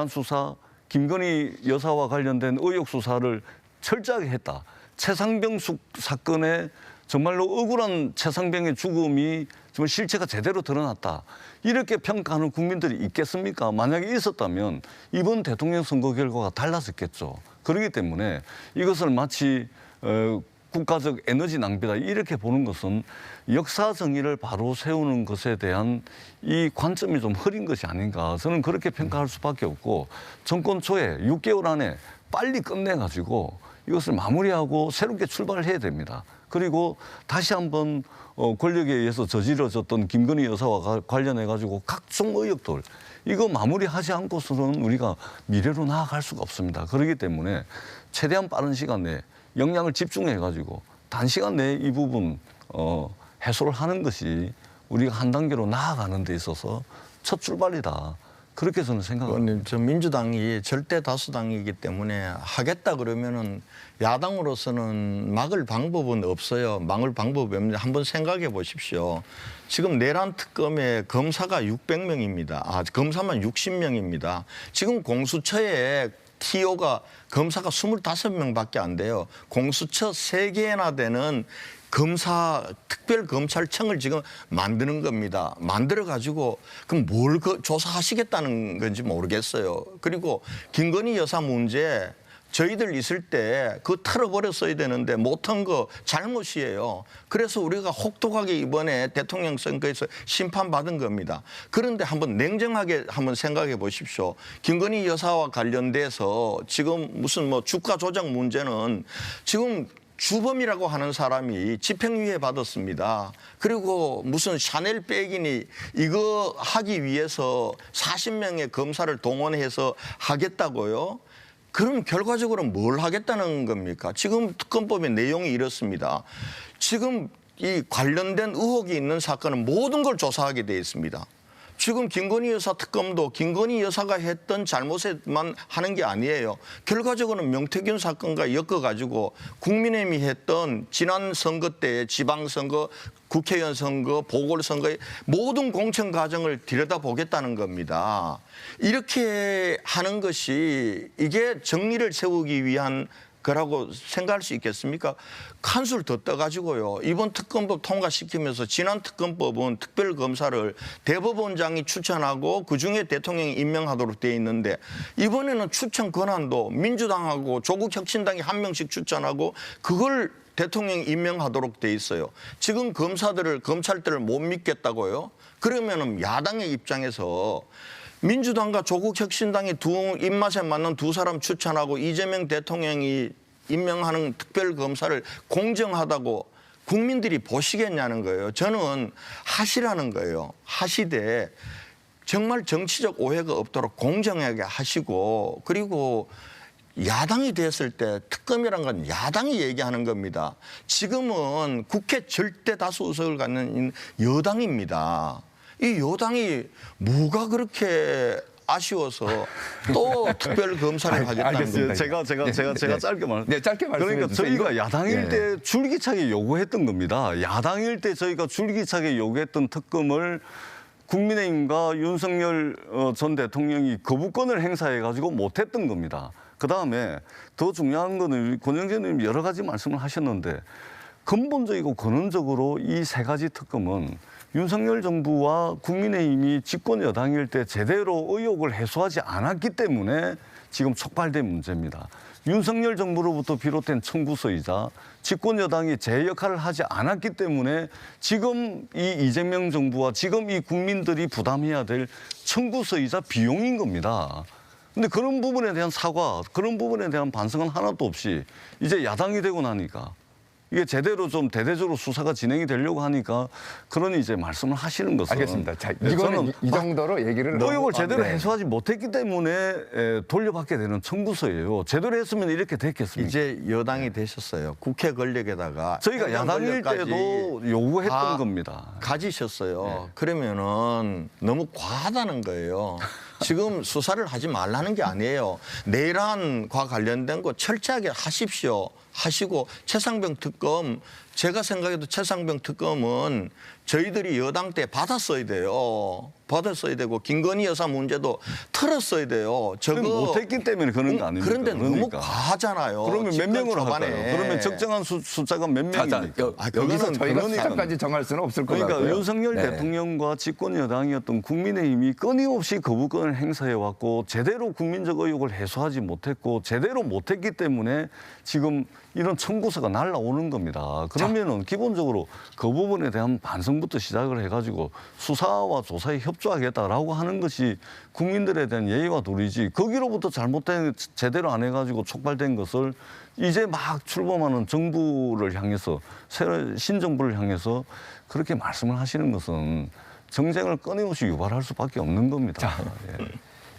수사, 김건희 여사와 관련된 의혹 수사를 철저하게 했다. 최상병 사건에 정말로 억울한 최상병의 죽음이 정말 실체가 제대로 드러났다. 이렇게 평가하는 국민들이 있겠습니까? 만약에 있었다면 이번 대통령 선거 결과가 달랐었겠죠. 그렇기 때문에 이것을 마치 국가적 에너지 낭비다 이렇게 보는 것은 역사 정의를 바로 세우는 것에 대한 이 관점이 좀 흐린 것이 아닌가 저는 그렇게 평가할 수밖에 없고 정권 초에 6개월 안에 빨리 끝내가지고 이것을 마무리하고 새롭게 출발을 해야 됩니다. 그리고 다시 한번 권력에 의해서 저지러졌던 김건희 여사와 관련해가지고 각종 의혹들 이거 마무리하지 않고서는 우리가 미래로 나아갈 수가 없습니다. 그렇기 때문에 최대한 빠른 시간 내에 역량을 집중해가지고 단시간 내에 이 부분 해소를 하는 것이 우리가 한 단계로 나아가는 데 있어서 첫 출발이다. 그렇게 저는 생각합니다. 저 민주당이 절대 다수당이기 때문에 하겠다 그러면은 야당으로서는 막을 방법은 없어요. 막을 방법이 없는데 한번 생각해 보십시오. 지금 내란 특검에 검사가 600명입니다. 검사만 60명입니다. 지금 공수처에 TO가 검사가 25명밖에 안 돼요. 공수처 3개나 되는 특별검찰청을 지금 만드는 겁니다. 만들어가지고 그럼 뭘 조사하시겠다는 건지 모르겠어요. 그리고 김건희 여사 문제 저희들 있을 때 그거 털어버렸어야 되는데 못한 거 잘못이에요. 그래서 우리가 혹독하게 이번에 대통령 선거에서 심판받은 겁니다. 그런데 한번 냉정하게 한번 생각해 보십시오. 김건희 여사와 관련돼서 지금 무슨 주가 조작 문제는 지금 주범이라고 하는 사람이 집행유예 받았습니다. 그리고 무슨 샤넬 백이니 이거 하기 위해서 40명의 검사를 동원해서 하겠다고요? 그럼 결과적으로 뭘 하겠다는 겁니까? 지금 특검법의 내용이 이렇습니다. 지금 이 관련된 의혹이 있는 사건은 모든 걸 조사하게 돼 있습니다. 지금 김건희 여사 특검도 김건희 여사가 했던 잘못에만 하는 게 아니에요. 결과적으로는 명태균 사건과 엮어가지고 국민의힘이 했던 지난 선거 때 지방선거, 국회의원 선거, 보궐선거의 모든 공천 과정을 들여다보겠다는 겁니다. 이렇게 하는 것이 이게 정의를 세우기 위한 거라고 생각할 수 있겠습니까? 칸술 더 떠가지고요. 이번 특검법 통과시키면서 지난 특검법은 특별검사를 대법원장이 추천하고 그중에 대통령이 임명하도록 돼 있는데 이번에는 추천 권한도 민주당하고 조국혁신당이 한 명씩 추천하고 그걸 대통령이 임명하도록 돼 있어요. 지금 검찰들을 못 믿겠다고요? 그러면은 야당의 입장에서 민주당과 조국혁신당이 두 입맛에 맞는 두 사람 추천하고 이재명 대통령이 임명하는 특별검사를 공정하다고 국민들이 보시겠냐는 거예요. 저는 하시라는 거예요. 하시되 정말 정치적 오해가 없도록 공정하게 하시고 그리고 야당이 됐을 때 특검이란 건 야당이 얘기하는 겁니다. 지금은 국회 절대 다수 의석을 갖는 여당입니다. 이 여당이 뭐가 그렇게 아쉬워서 또 특별 검사를 하겠다는 겁니다. 제가 짧게 말. 네, 짧게 말씀해 그러니까 주세요. 저희가 야당일 때 줄기차게 요구했던 겁니다. 야당일 때 저희가 줄기차게 요구했던 특검을 국민의힘과 윤석열 전 대통령이 거부권을 행사해가지고 못했던 겁니다. 그다음에 더 중요한 거는 권영진 의원님 여러 가지 말씀을 하셨는데 근본적이고 근원적으로 이 세 가지 특검은 윤석열 정부와 국민의힘이 집권 여당일 때 제대로 의혹을 해소하지 않았기 때문에 지금 촉발된 문제입니다. 윤석열 정부로부터 비롯된 청구서이자 집권 여당이 제 역할을 하지 않았기 때문에 지금 이 이재명 정부와 지금 이 국민들이 부담해야 될 청구서이자 비용인 겁니다. 근데 그런 부분에 대한 사과, 그런 부분에 대한 반성은 하나도 없이 이제 야당이 되고 나니까 이게 제대로 좀 대대적으로 수사가 진행이 되려고 하니까 그런 이제 말씀을 하시는 것은 알겠습니다. 자, 이거는 이 정도로 얘기를 의혹을 제대로 네. 해소하지 못했기 때문에 돌려받게 되는 청구서예요. 제대로 했으면 이렇게 됐겠습니까? 이제 여당이 되셨어요. 국회 권력에다가 저희가 야당일 때도 요구했던 겁니다. 가지셨어요. 네. 그러면은 너무 과하다는 거예요. 지금 수사를 하지 말라는 게 아니에요. 내란과 관련된 거 철저하게 하십시오. 하시고 최상병 특검 제가 생각해도 최상병 특검은 저희들이 여당 때 받았어야 돼요. 받았어야 되고 김건희 여사 문제도 털었어야 돼요. 저거 못했기 때문에 그런 거 아닙니까? 그런데 너무 그러니까. 과하잖아요. 그러면 몇 명으로 초반에. 할까요? 그러면 적정한 숫자가 몇 명입니까? 여기서 저희가 그러니까. 숫자까지 정할 수는 없을 것 그러니까 같고요. 윤석열 네. 대통령과 집권 여당이었던 국민의힘이 끊임없이 거부권을 행사해왔고 제대로 국민적 의혹을 해소하지 못했고 제대로 못했기 때문에 지금 이런 청구서가 날라오는 겁니다. 그러면은 기본적으로 그 부분에 대한 반성부터 시작을 해가지고 수사와 조사에 협조하겠다라고 하는 것이 국민들에 대한 예의와 도리지 거기로부터 잘못된 제대로 안 해가지고 촉발된 것을 이제 막 출범하는 정부를 향해서 새로운 신정부를 향해서 그렇게 말씀을 하시는 것은 정쟁을 끊임없이 유발할 수밖에 없는 겁니다. 예.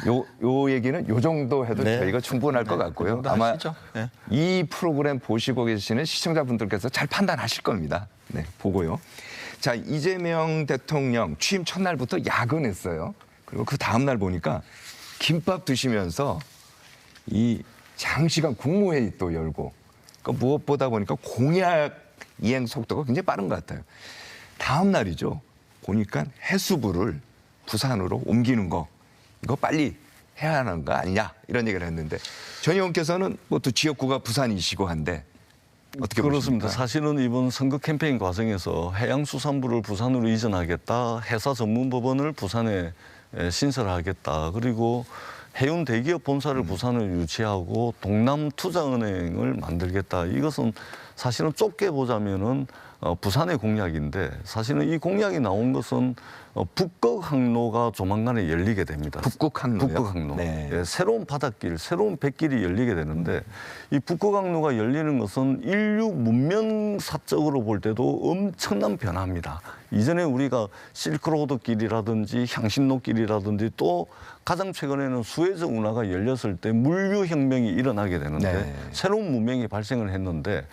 요 얘기는 요 정도 해도 네. 저희가 충분할 것 같고요. 그 정도 아마 하시죠. 네. 이 프로그램 보시고 계시는 시청자분들께서 잘 판단하실 겁니다. 네, 보고요. 자, 이재명 대통령 취임 첫날부터 야근했어요. 그리고 그 다음날 보니까 김밥 드시면서 이 장시간 국무회의 또 열고 그러니까 무엇보다 보니까 공약 이행 속도가 굉장히 빠른 것 같아요. 다음 날이죠. 보니까 해수부를 부산으로 옮기는 거 이거 빨리 해야 하는 거 아니냐 이런 얘기를 했는데 전 의원께서는 뭐 또 지역구가 부산이시고 한데 어떻게 그렇습니다. 보십니까? 사실은 이번 선거 캠페인 과정에서 해양수산부를 부산으로 이전하겠다, 해사전문법원을 부산에 신설하겠다, 그리고 해운 대기업 본사를 부산을 유치하고 동남투자은행을 만들겠다. 이것은 사실은 좁게 보자면은 부산의 공약인데 사실은 이 공약이 나온 것은 북극 항로가 조만간에 열리게 됩니다. 북극 항로요? 북극 항로. 네. 예, 새로운 바닷길, 새로운 뱃길이 열리게 되는데 이 북극 항로가 열리는 것은 인류 문명사적으로 볼 때도 엄청난 변화입니다. 이전에 우리가 실크로드 길이라든지 향신로 길이라든지 또 가장 최근에는 수에즈 운하가 열렸을 때 물류혁명이 일어나게 되는데 네. 새로운 문명이 발생을 했는데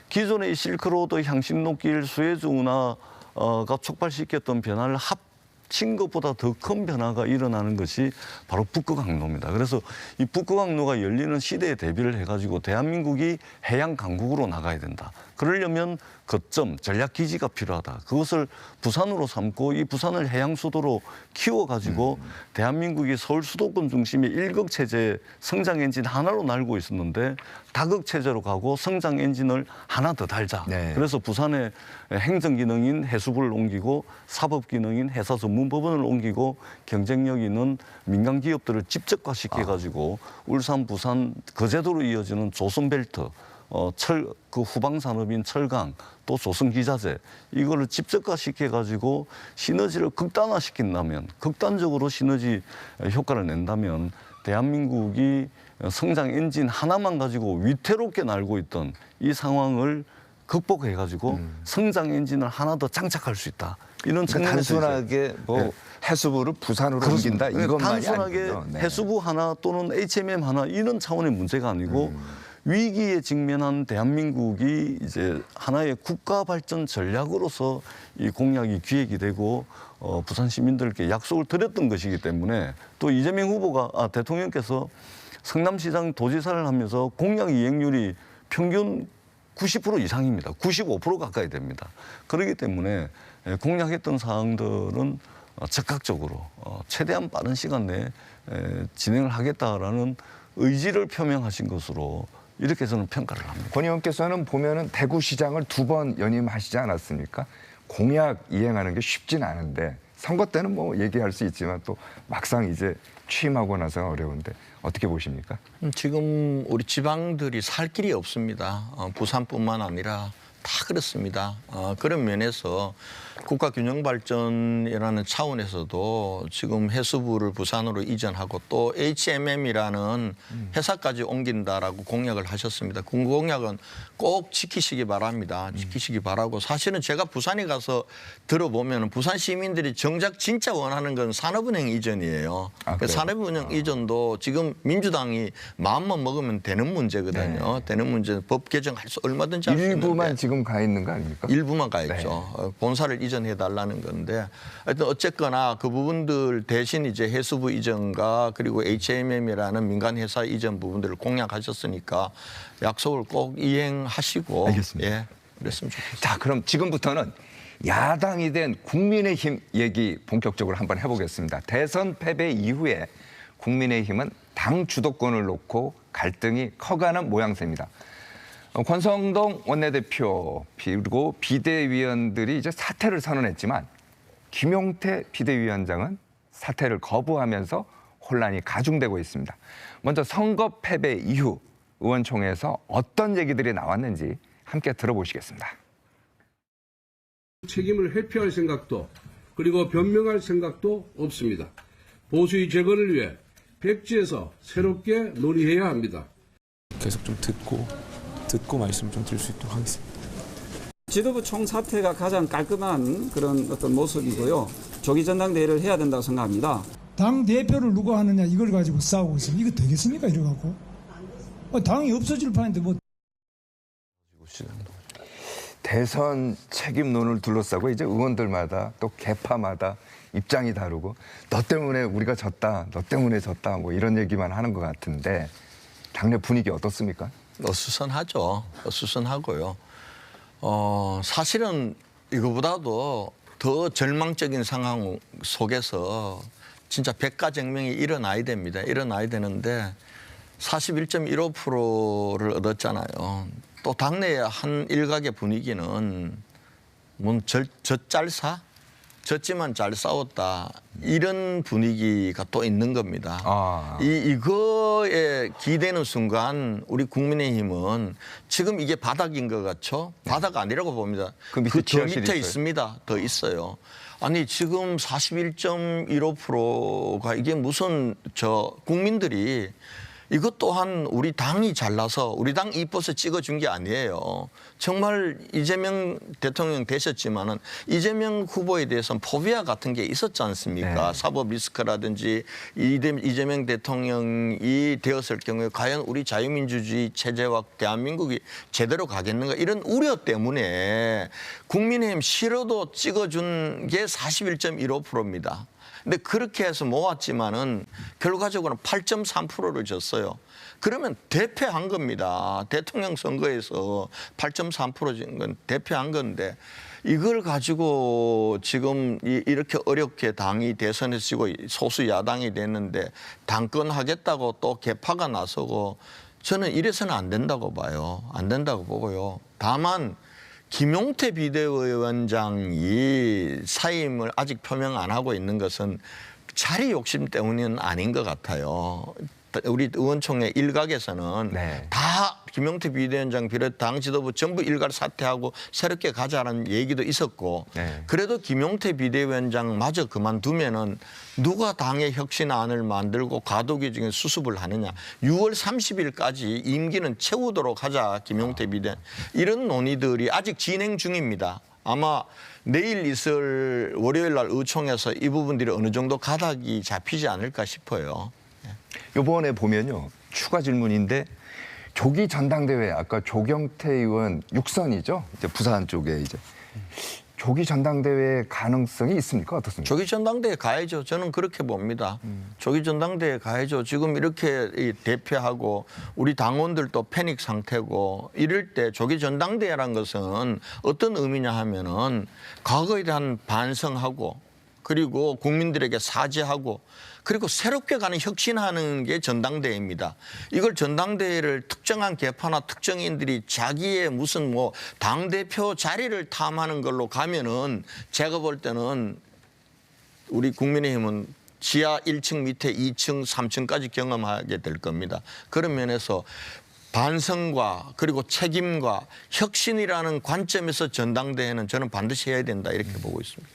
기존의 이 실크로드, 향신로 길, 수에즈 운하가 촉발시켰던 변화를 합친 것보다 더 큰 변화가 일어나는 것이 바로 북극항로입니다. 그래서 이 북극항로가 열리는 시대에 대비를 해가지고 대한민국이 해양 강국으로 나가야 된다. 그러려면 거점, 전략기지가 필요하다. 그것을 부산으로 삼고 이 부산을 해양 수도로 키워가지고 대한민국이 서울 수도권 중심의 일극체제 성장 엔진 하나로 날고 있었는데 다극체제로 가고 성장 엔진을 하나 더 달자. 네. 그래서 부산에 행정기능인 해수부를 옮기고 사법기능인 해사전문법원을 옮기고 경쟁력 있는 민간기업들을 집적화시켜가지고 울산, 부산 거제도로 이어지는 조선벨트 그 후방 산업인 철강 또 조선기자재 이거를 집적화시켜가지고 시너지를 극단화시킨다면 극단적으로 시너지 효과를 낸다면 대한민국이 성장 엔진 하나만 가지고 위태롭게 날고 있던 이 상황을 극복해가지고 성장 엔진을 하나 더 장착할 수 있다. 이런 그러니까 측면에서 단순하게 뭐 해수부를 부산으로 옮긴다 이것만이 단순하게 아니군요. 네. 해수부 하나 또는 HMM 하나 이런 차원의 문제가 아니고 위기에 직면한 대한민국이 이제 하나의 국가 발전 전략으로서 이 공약이 기획이 되고 부산 시민들께 약속을 드렸던 것이기 때문에 또 이재명 후보가 대통령께서 성남시장 도지사를 하면서 공약 이행률이 평균 90% 이상입니다. 95% 가까이 됩니다. 그렇기 때문에 공약했던 사항들은 적극적으로 최대한 빠른 시간 내에 진행을 하겠다라는 의지를 표명하신 것으로 이렇게 저는 평가를 합니다. 권 의원께서는 보면은 대구시장을 2번 연임하시지 않았습니까? 공약 이행하는 게 쉽진 않은데 선거 때는 뭐 얘기할 수 있지만 또 막상 이제 취임하고 나서 어려운데 어떻게 보십니까? 지금 우리 지방들이 살 길이 없습니다. 부산뿐만 아니라 다 그렇습니다. 그런 면에서 국가균형발전이라는 차원에서도 지금 해수부를 부산으로 이전하고 또 HMM이라는 회사까지 옮긴다라고 공약을 하셨습니다. 그 공약은 꼭 지키시기 바랍니다. 지키시기 바라고 사실은 제가 부산에 가서 들어보면 부산 시민들이 정작 진짜 원하는 건 산업은행 이전이에요. 산업은행 이전도 지금 민주당이 마음만 먹으면 되는 문제거든요. 되는 문제 법 개정할 수 얼마든지 할 수 있는데 일부만 지금 가 있는 거 아닙니까? 일부만 가 있죠. 본사를 이전해달라는 건데 하여튼 어쨌거나 그 부분들 대신 이제 해수부 이전과 그리고 HMM이라는 민간 회사 이전 부분들을 공약하셨으니까 약속을 꼭 이행하시고 알겠습니다. 예, 그랬으면 좋겠습니다. 자, 그럼 지금부터는 야당이 된 국민의힘 얘기 본격적으로 한번 해보겠습니다. 대선 패배 이후에 국민의힘은 당 주도권을 놓고 갈등이 커가는 모양새입니다. 권성동 원내대표 그리고 비대위원들이 이제 사퇴를 선언했지만 김용태 비대위원장은 사퇴를 거부하면서 혼란이 가중되고 있습니다. 먼저 선거 패배 이후 의원총회에서 어떤 얘기들이 나왔는지 함께 들어보시겠습니다. 책임을 회피할 생각도 그리고 변명할 생각도 없습니다. 보수의 재건을 위해 백지에서 새롭게 논의해야 합니다. 계속 좀 듣고 말씀 좀 드릴 수 있도록 하겠습니다. 지도부 총사퇴가 가장 깔끔한 그런 어떤 모습이고요. 조기 전당대회를 해야 된다고 생각합니다. 당 대표를 누가 하느냐 이걸 가지고 싸우고 있으면 이거 되겠습니까? 이래갖고 당이 없어질 판인데 뭐. 대선 책임론을 둘러싸고 이제 의원들마다 또 계파마다 입장이 다르고 너 때문에 우리가 졌다, 너 때문에 졌다 뭐 이런 얘기만 하는 것 같은데 당내 분위기 어떻습니까? 어수선하죠. 어수선하고요. 사실은 이거보다도 더 절망적인 상황 속에서 진짜 백가쟁명이 일어나야 됩니다. 일어나야 되는데 41.15%를 얻었잖아요. 또 당내의 한 일각의 분위기는 젖잘사? 졌지만 잘 싸웠다. 이런 분위기가 또 있는 겁니다. 이거에 기대는 순간 우리 국민의힘은 지금 이게 바닥인 것 같죠? 바닥 아니라고 봅니다. 그 더 밑에 있습니다. 더 있어요. 아니 지금 41.15%가 이게 무슨 국민들이 이것 또한 우리 당이 잘나서 우리 당 이뻐서 찍어준 게 아니에요. 정말 이재명 대통령 되셨지만은 이재명 후보에 대해서는 포비아 같은 게 있었지 않습니까? 네. 사법 리스크라든지 이재명 대통령이 되었을 경우에 과연 우리 자유민주주의 체제와 대한민국이 제대로 가겠는가 이런 우려 때문에 국민의힘 싫어도 찍어준 게 41.15%입니다. 근데 그렇게 해서 모았지만은 결과적으로는 8.3%를 줬어요. 그러면 대패한 겁니다. 대통령 선거에서 8.3% 준 건 대패한 건데 이걸 가지고 지금 이렇게 어렵게 당이 대선에서 지고 소수 야당이 됐는데 당권하겠다고 또 개파가 나서고 저는 이래서는 안 된다고 봐요. 안 된다고 보고요. 다만 김용태 비대위원장이 사임을 아직 표명 안 하고 있는 것은 자리 욕심 때문은 아닌 것 같아요. 우리 의원총회 일각에서는 네. 다 김용태 비대위원장 비롯 당 지도부 전부 일괄 사퇴하고 새롭게 가자라는 얘기도 있었고 네. 그래도 김용태 비대위원장마저 그만두면은 누가 당의 혁신안을 만들고 과도기적인 수습을 하느냐. 6월 30일까지 임기는 채우도록 하자 김용태 비대위원. 이런 논의들이 아직 진행 중입니다. 아마 내일 있을 월요일 날 의총에서 이 부분들이 어느 정도 가닥이 잡히지 않을까 싶어요. 이번에 보면요. 추가 질문인데 조기 전당대회 아까 조경태 의원 6선이죠. 이제 부산 쪽에 이제 조기 전당대회 가능성이 있습니까? 어떻습니까? 조기 전당대회 가야죠. 저는 그렇게 봅니다. 조기 전당대회 가야죠. 지금 이렇게 대표하고 우리 당원들도 패닉 상태고 이럴 때 조기 전당대회란 것은 어떤 의미냐 하면은 과거에 대한 반성하고 그리고 국민들에게 사죄하고 그리고 새롭게 가는 혁신하는 게 전당대회입니다. 이걸 전당대회를 특정한 계파나 특정인들이 자기의 무슨 뭐 당대표 자리를 탐하는 걸로 가면은 제가 볼 때는 우리 국민의힘은 지하 1층 밑에 2층, 3층까지 경험하게 될 겁니다. 그런 면에서 반성과 그리고 책임과 혁신이라는 관점에서 전당대회는 저는 반드시 해야 된다 이렇게 보고 있습니다.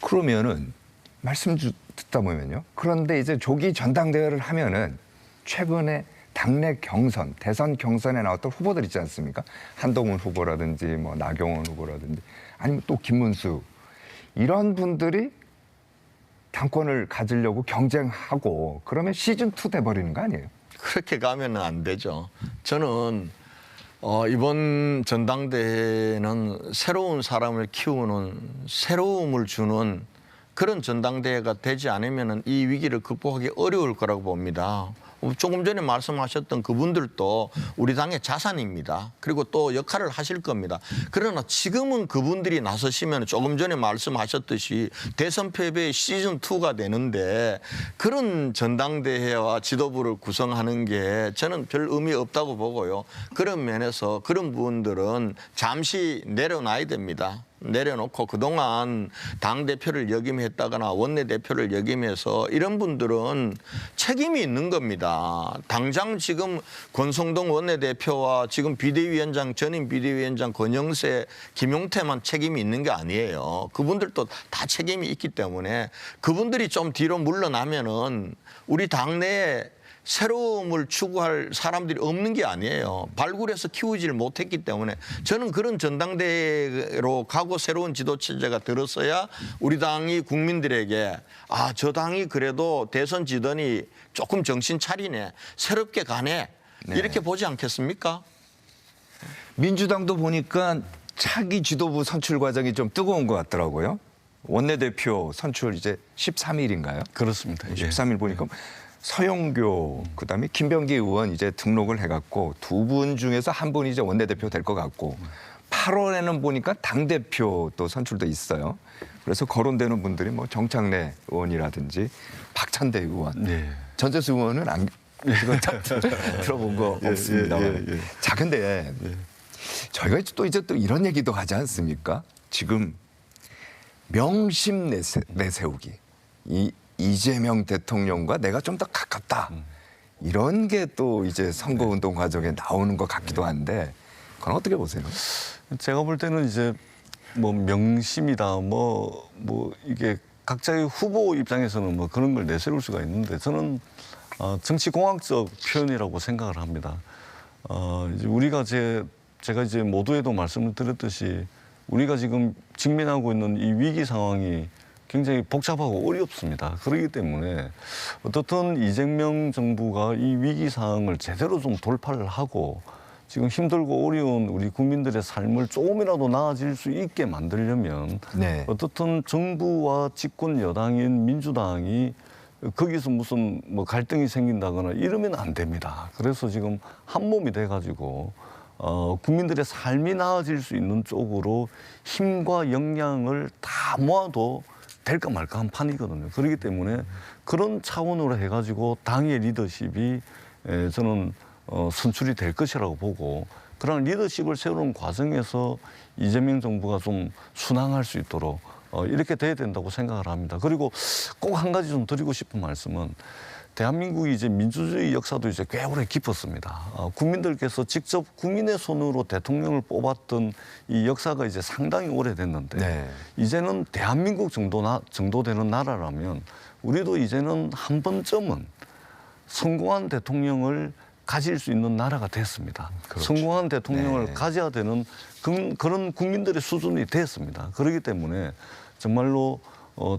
그러면은 말씀 듣다 보면요. 그런데 이제 조기 전당대회를 하면은 최근에 당내 경선, 대선 경선에 나왔던 후보들 있지 않습니까? 한동훈 후보라든지 뭐 나경원 후보라든지 아니면 또 김문수 이런 분들이 당권을 가지려고 경쟁하고 그러면 시즌2 돼버리는 거 아니에요? 그렇게 가면 안 되죠. 저는 이번 전당대회는 새로운 사람을 키우는 새로움을 주는 그런 전당대회가 되지 않으면 이 위기를 극복하기 어려울 거라고 봅니다. 조금 전에 말씀하셨던 그분들도 우리 당의 자산입니다. 그리고 또 역할을 하실 겁니다. 그러나 지금은 그분들이 나서시면 조금 전에 말씀하셨듯이 대선 패배의 시즌2가 되는데 그런 전당대회와 지도부를 구성하는 게 저는 별 의미 없다고 보고요. 그런 면에서 그런 부분들은 잠시 내려놔야 됩니다. 내려놓고 그동안 당대표를 역임했다거나 원내대표를 역임해서 이런 분들은 책임이 있는 겁니다. 당장 지금 권성동 원내대표와 지금 비대위원장 전임 비대위원장 권영세 김용태만 책임이 있는 게 아니에요. 그분들도 다 책임이 있기 때문에 그분들이 좀 뒤로 물러나면은 우리 당내에 새로움을 추구할 사람들이 없는 게 아니에요. 발굴해서 키우지를 못했기 때문에 저는 그런 전당대회로 가고 새로운 지도체제가 들었어야 우리 당이 국민들에게 아, 저 당이 그래도 대선 지더니 조금 정신 차리네. 새롭게 가네. 이렇게 보지 않겠습니까? 민주당도 보니까 차기 지도부 선출 과정이 좀 뜨거운 것 같더라고요. 원내대표 선출 이제 13일인가요? 그렇습니다. 13일 보니까 서영교 그다음에 김병기 의원 이제 등록을 해갖고 두 분 중에서 한 분이 이제 원내대표 될 것 같고 8월에는 보니까 당대표 또 선출도 있어요. 그래서 거론되는 분들이 뭐 정창래 의원이라든지 박찬대 의원, 전재수 의원은 안 그건 들어본 거 없습니다. 자, 근데 저희가 또 이제 또 이런 얘기도 하지 않습니까? 지금 명심 내세우기. 이재명 대통령과 내가 좀 더 가깝다. 이런 게 또 이제 선거운동 과정에 나오는 것 같기도 한데 그건 어떻게 보세요? 제가 볼 때는 이제 뭐 명심이다 뭐 이게 각자의 후보 입장에서는 뭐 그런 걸 내세울 수가 있는데 저는 정치공학적 표현이라고 생각을 합니다. 이제 우리가 제가 이제 모두에도 말씀을 드렸듯이 우리가 지금 직면하고 있는 이 위기 상황이 굉장히 복잡하고 어렵습니다. 그렇기 때문에 어떻든 이재명 정부가 이 위기 상황을 제대로 좀 돌파를 하고 지금 힘들고 어려운 우리 국민들의 삶을 조금이라도 나아질 수 있게 만들려면 네. 어떻든 정부와 집권 여당인 민주당이 거기서 무슨 뭐 갈등이 생긴다거나 이러면 안 됩니다. 그래서 지금 한 몸이 돼가지고 국민들의 삶이 나아질 수 있는 쪽으로 힘과 역량을 다 모아도 될까 말까 한 판이거든요. 그렇기 때문에 그런 차원으로 해가지고 당의 리더십이 저는 선출이 될 것이라고 보고 그런 리더십을 세우는 과정에서 이재명 정부가 좀 순항할 수 있도록 이렇게 돼야 된다고 생각을 합니다. 그리고 꼭 한 가지 좀 드리고 싶은 말씀은 대한민국이 이제 민주주의 역사도 이제 꽤 오래 깊었습니다. 국민들께서 직접 국민의 손으로 대통령을 뽑았던 이 역사가 이제 상당히 오래됐는데 네. 이제는 대한민국 정도 되는 나라라면 우리도 이제는 한 번쯤은 성공한 대통령을 가질 수 있는 나라가 됐습니다. 그렇죠. 성공한 대통령을 네. 가져야 되는 그런 국민들의 수준이 됐습니다. 그렇기 때문에 정말로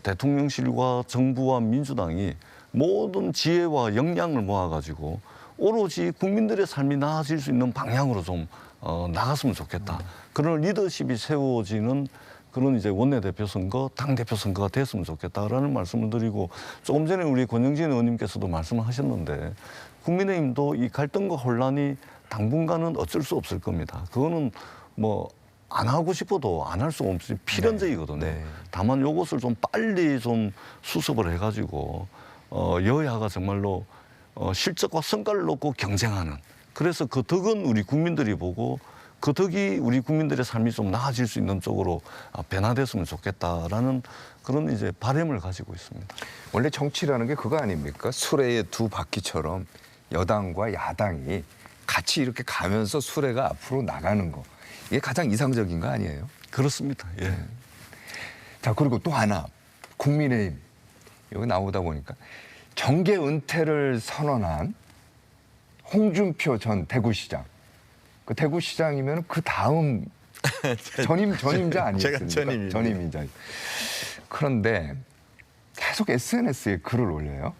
대통령실과 정부와 민주당이 모든 지혜와 역량을 모아가지고 오로지 국민들의 삶이 나아질 수 있는 방향으로 좀 나갔으면 좋겠다. 그런 리더십이 세워지는 그런 이제 원내대표 선거, 당대표 선거가 됐으면 좋겠다라는 말씀을 드리고 조금 전에 우리 권영진 의원님께서도 말씀을 하셨는데 국민의힘도 이 갈등과 혼란이 당분간은 어쩔 수 없을 겁니다. 그거는 뭐 안 하고 싶어도 안 할 수가 없이 필연적이거든요. 네. 다만 이것을 좀 빨리 좀 수습을 해가지고 여야가 정말로 실적과 성과를 놓고 경쟁하는 그래서 그 덕은 우리 국민들이 보고 그 덕이 우리 국민들의 삶이 좀 나아질 수 있는 쪽으로 변화됐으면 좋겠다라는 그런 이제 바람을 가지고 있습니다. 원래 정치라는 게 그거 아닙니까? 수레의 두 바퀴처럼 여당과 야당이 같이 이렇게 가면서 수레가 앞으로 나가는 거. 이게 가장 이상적인 거 아니에요? 그렇습니다. 예. 자, 그리고 또 하나. 국민의힘. 여기 나오다 보니까 정계 은퇴를 선언한 홍준표 전 대구시장. 그 대구시장이면 그 다음 전임자 아니겠습니까? 제가 전임이자. 그런데 계속 SNS에 글을 올려요.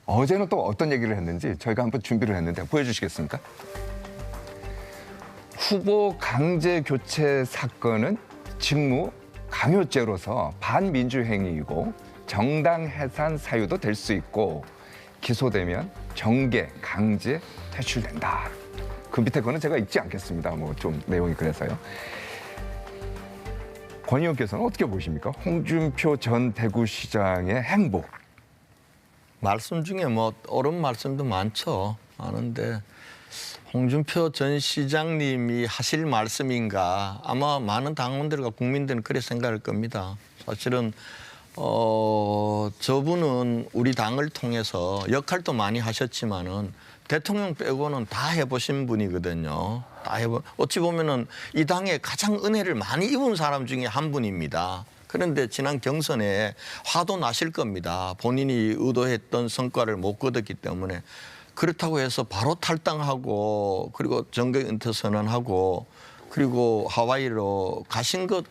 어제는 또 어떤 얘기를 했는지 저희가 한번 준비를 했는데 보여주시겠습니까? 후보 강제 교체 사건은 직무 강요죄로서 반민주 행위이고 정당 해산 사유도 될 수 있고 기소되면 정계 강제 퇴출된다. 그 밑에 거는 제가 읽지 않겠습니다. 뭐 좀 내용이 그래서요. 권 의원께서는 어떻게 보십니까? 홍준표 전 대구시장의 행보. 말씀 중에 뭐 옳은 말씀도 많은데 홍준표 전 시장님이 하실 말씀인가 아마 많은 당원들과 국민들은 그렇게 생각할 겁니다. 사실은 저분은 우리 당을 통해서 역할도 많이 하셨지만은 대통령 빼고는 다 해보신 분이거든요. 어찌 보면은 이 당에 가장 은혜를 많이 입은 사람 중에 한 분입니다. 그런데 지난 경선에 화도 나실 겁니다. 본인이 의도했던 성과를 못 거뒀기 때문에. 그렇다고 해서 바로 탈당하고 그리고 정계 은퇴 선언하고 그리고 하와이로 가신 것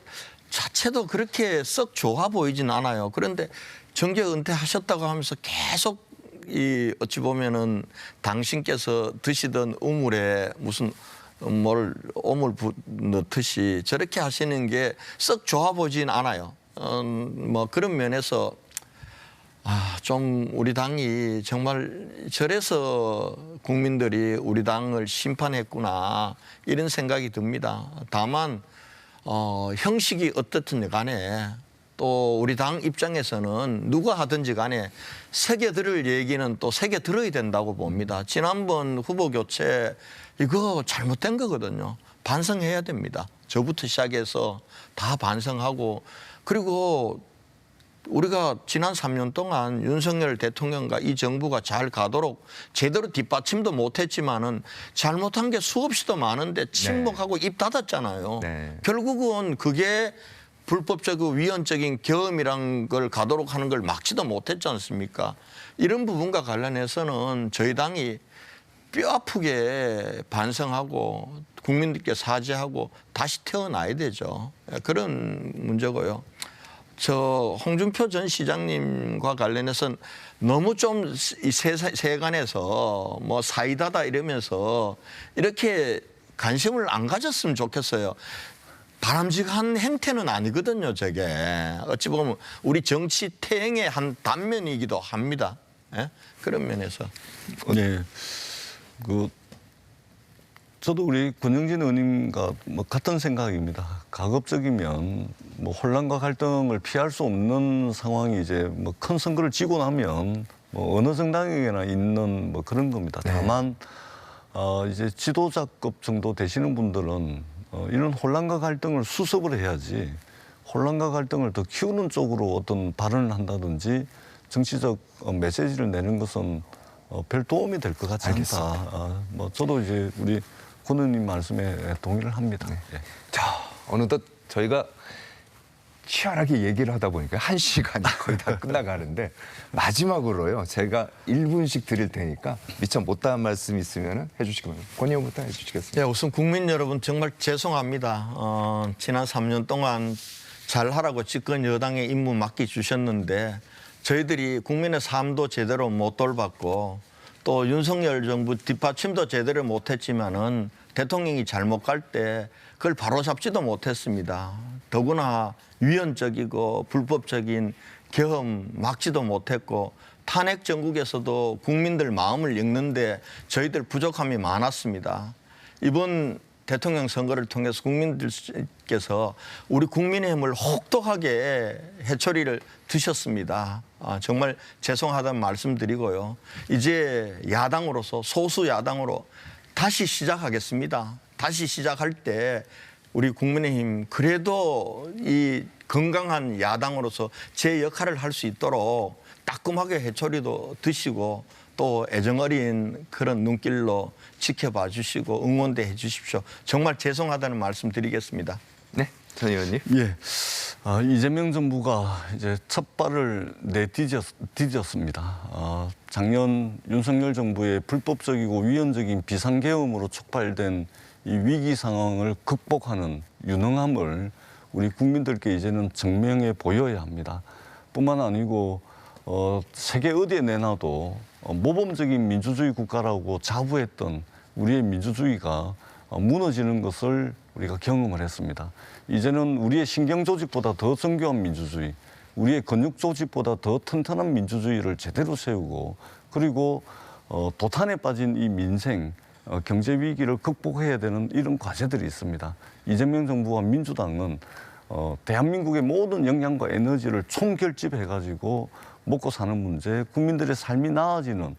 자체도 그렇게 썩 좋아 보이진 않아요. 그런데 정계 은퇴하셨다고 하면서 계속 어찌 보면은 당신께서 드시던 우물에 무슨 오물 넣듯이 저렇게 하시는 게 썩 좋아 보이진 않아요. 뭐 그런 면에서 좀 우리 당이 정말 저래서 국민들이 우리 당을 심판했구나 이런 생각이 듭니다. 다만 형식이 어떻든 간에 또 우리 당 입장에서는 누가 하든지 간에 새겨 들을 얘기는 또 새겨 들어야 된다고 봅니다. 지난번 후보 교체 이거 잘못된 거거든요. 반성해야 됩니다. 저부터 시작해서 다 반성하고 그리고 우리가 지난 3년 동안 윤석열 대통령과 이 정부가 잘 가도록 제대로 뒷받침도 못했지만은 잘못한 게 수없이도 많은데 침묵하고 입 닫았잖아요. 네. 결국은 그게 불법적 위헌적인 계엄이란 걸 가도록 하는 걸 막지도 못했지 않습니까? 이런 부분과 관련해서는 저희 당이 뼈아프게 반성하고 국민들께 사죄하고 다시 태어나야 되죠. 그런 문제고요. 저 홍준표 전 시장님과 관련해서는 너무 좀 세간에서 뭐 사이다다 이러면서 이렇게 관심을 안 가졌으면 좋겠어요. 바람직한 행태는 아니거든요, 저게. 어찌 보면 우리 정치 태행의 한 단면이기도 합니다. 예? 그런 면에서. 네. 저도 우리 권영진 의원님과 뭐 같은 생각입니다. 가급적이면 뭐 혼란과 갈등을 피할 수 없는 상황이 이제 뭐 큰 선거를 지고 나면 뭐 어느 정당에게나 있는 뭐 그런 겁니다. 다만 이제 지도자급 정도 되시는 분들은 이런 혼란과 갈등을 수습을 해야지 혼란과 갈등을 더 키우는 쪽으로 어떤 발언을 한다든지 정치적 메시지를 내는 것은 별 도움이 될 것 같지 않다. 뭐 저도 이제 우리 권 의원님 말씀에 동의를 합니다. 네. 자, 어느덧 저희가 치열하게 얘기를 하다 보니까 1시간이 거의 다 끝나가는데 마지막으로요. 제가 1분씩 드릴 테니까 미처 못다한 말씀 있으면 해주시기 바랍니다. 권 의원부터 해주시겠습니다. 네, 우선 국민 여러분 정말 죄송합니다. 지난 3년 동안 잘하라고 집권 여당에 임무 맡겨주셨는데 저희들이 국민의 삶도 제대로 못 돌봤고 또 윤석열 정부 뒷받침도 제대로 못했지만은 대통령이 잘못 갈 때 그걸 바로잡지도 못했습니다. 더구나 위헌적이고 불법적인 계엄 막지도 못했고 탄핵 정국에서도 국민들 마음을 읽는데 저희들 부족함이 많았습니다. 이번 대통령 선거를 통해서 국민들께서 우리 국민의힘을 혹독하게 해초리를 드셨습니다. 정말 죄송하다는 말씀드리고요. 이제 야당으로서 소수 야당으로 다시 시작하겠습니다. 다시 시작할 때 우리 국민의힘 그래도 이 건강한 야당으로서 제 역할을 할 수 있도록 따끔하게 해초리도 드시고 또 애정어린 그런 눈길로 지켜봐 주시고 응원도 해 주십시오. 정말 죄송하다는 말씀 드리겠습니다. 네, 전 의원님. 예. 이재명 정부가 이제 첫 발을 내디뎠습니다. 작년 윤석열 정부의 불법적이고 위헌적인 비상계엄으로 촉발된 이 위기 상황을 극복하는 유능함을 우리 국민들께 이제는 증명해 보여야 합니다. 뿐만 아니고 세계 어디에 내놔도 모범적인 민주주의 국가라고 자부했던 우리의 민주주의가 무너지는 것을 우리가 경험을 했습니다. 이제는 우리의 신경조직보다 더 정교한 민주주의, 우리의 근육조직보다 더 튼튼한 민주주의를 제대로 세우고 그리고 도탄에 빠진 이 민생, 경제 위기를 극복해야 되는 이런 과제들이 있습니다. 이재명 정부와 민주당은 대한민국의 모든 역량과 에너지를 총결집해가지고 먹고 사는 문제, 국민들의 삶이 나아지는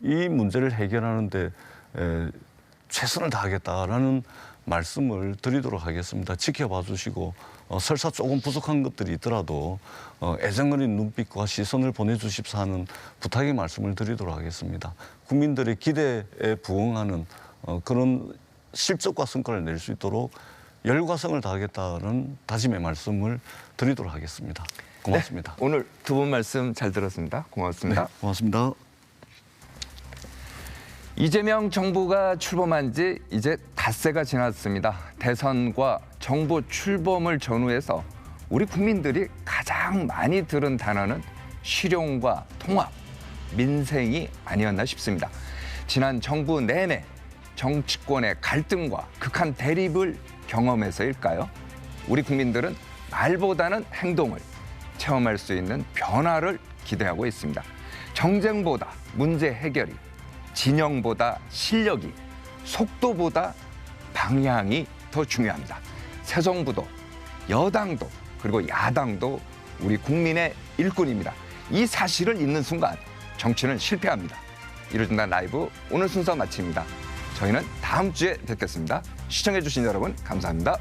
이 문제를 해결하는 데 최선을 다하겠다라는 말씀을 드리도록 하겠습니다. 지켜봐 주시고 설사 조금 부족한 것들이 있더라도 애정어린 눈빛과 시선을 보내주십사 하는 부탁의 말씀을 드리도록 하겠습니다. 국민들의 기대에 부응하는 그런 실적과 성과를 낼 수 있도록 열과성을 다하겠다는 다짐의 말씀을 드리도록 하겠습니다. 고맙습니다. 네, 오늘 두 분 말씀 잘 들었습니다. 고맙습니다. 네, 고맙습니다. 이재명 정부가 출범한 지 이제 닷새가 지났습니다. 대선과 정부 출범을 전후해서 우리 국민들이 가장 많이 들은 단어는 실용과 통합, 민생이 아니었나 싶습니다. 지난 정부 내내 정치권의 갈등과 극한 대립을 경험해서일까요? 우리 국민들은 말보다는 행동을 체험할 수 있는 변화를 기대하고 있습니다. 정쟁보다 문제 해결이, 진영보다 실력이, 속도보다 방향이 더 중요합니다. 새 정부도 여당도 그리고 야당도 우리 국민의 일꾼입니다. 이 사실을 잊는 순간 정치는 실패합니다. 이루어진다 라이브 오늘 순서 마칩니다. 저희는 다음 주에 뵙겠습니다. 시청해주신 여러분 감사합니다.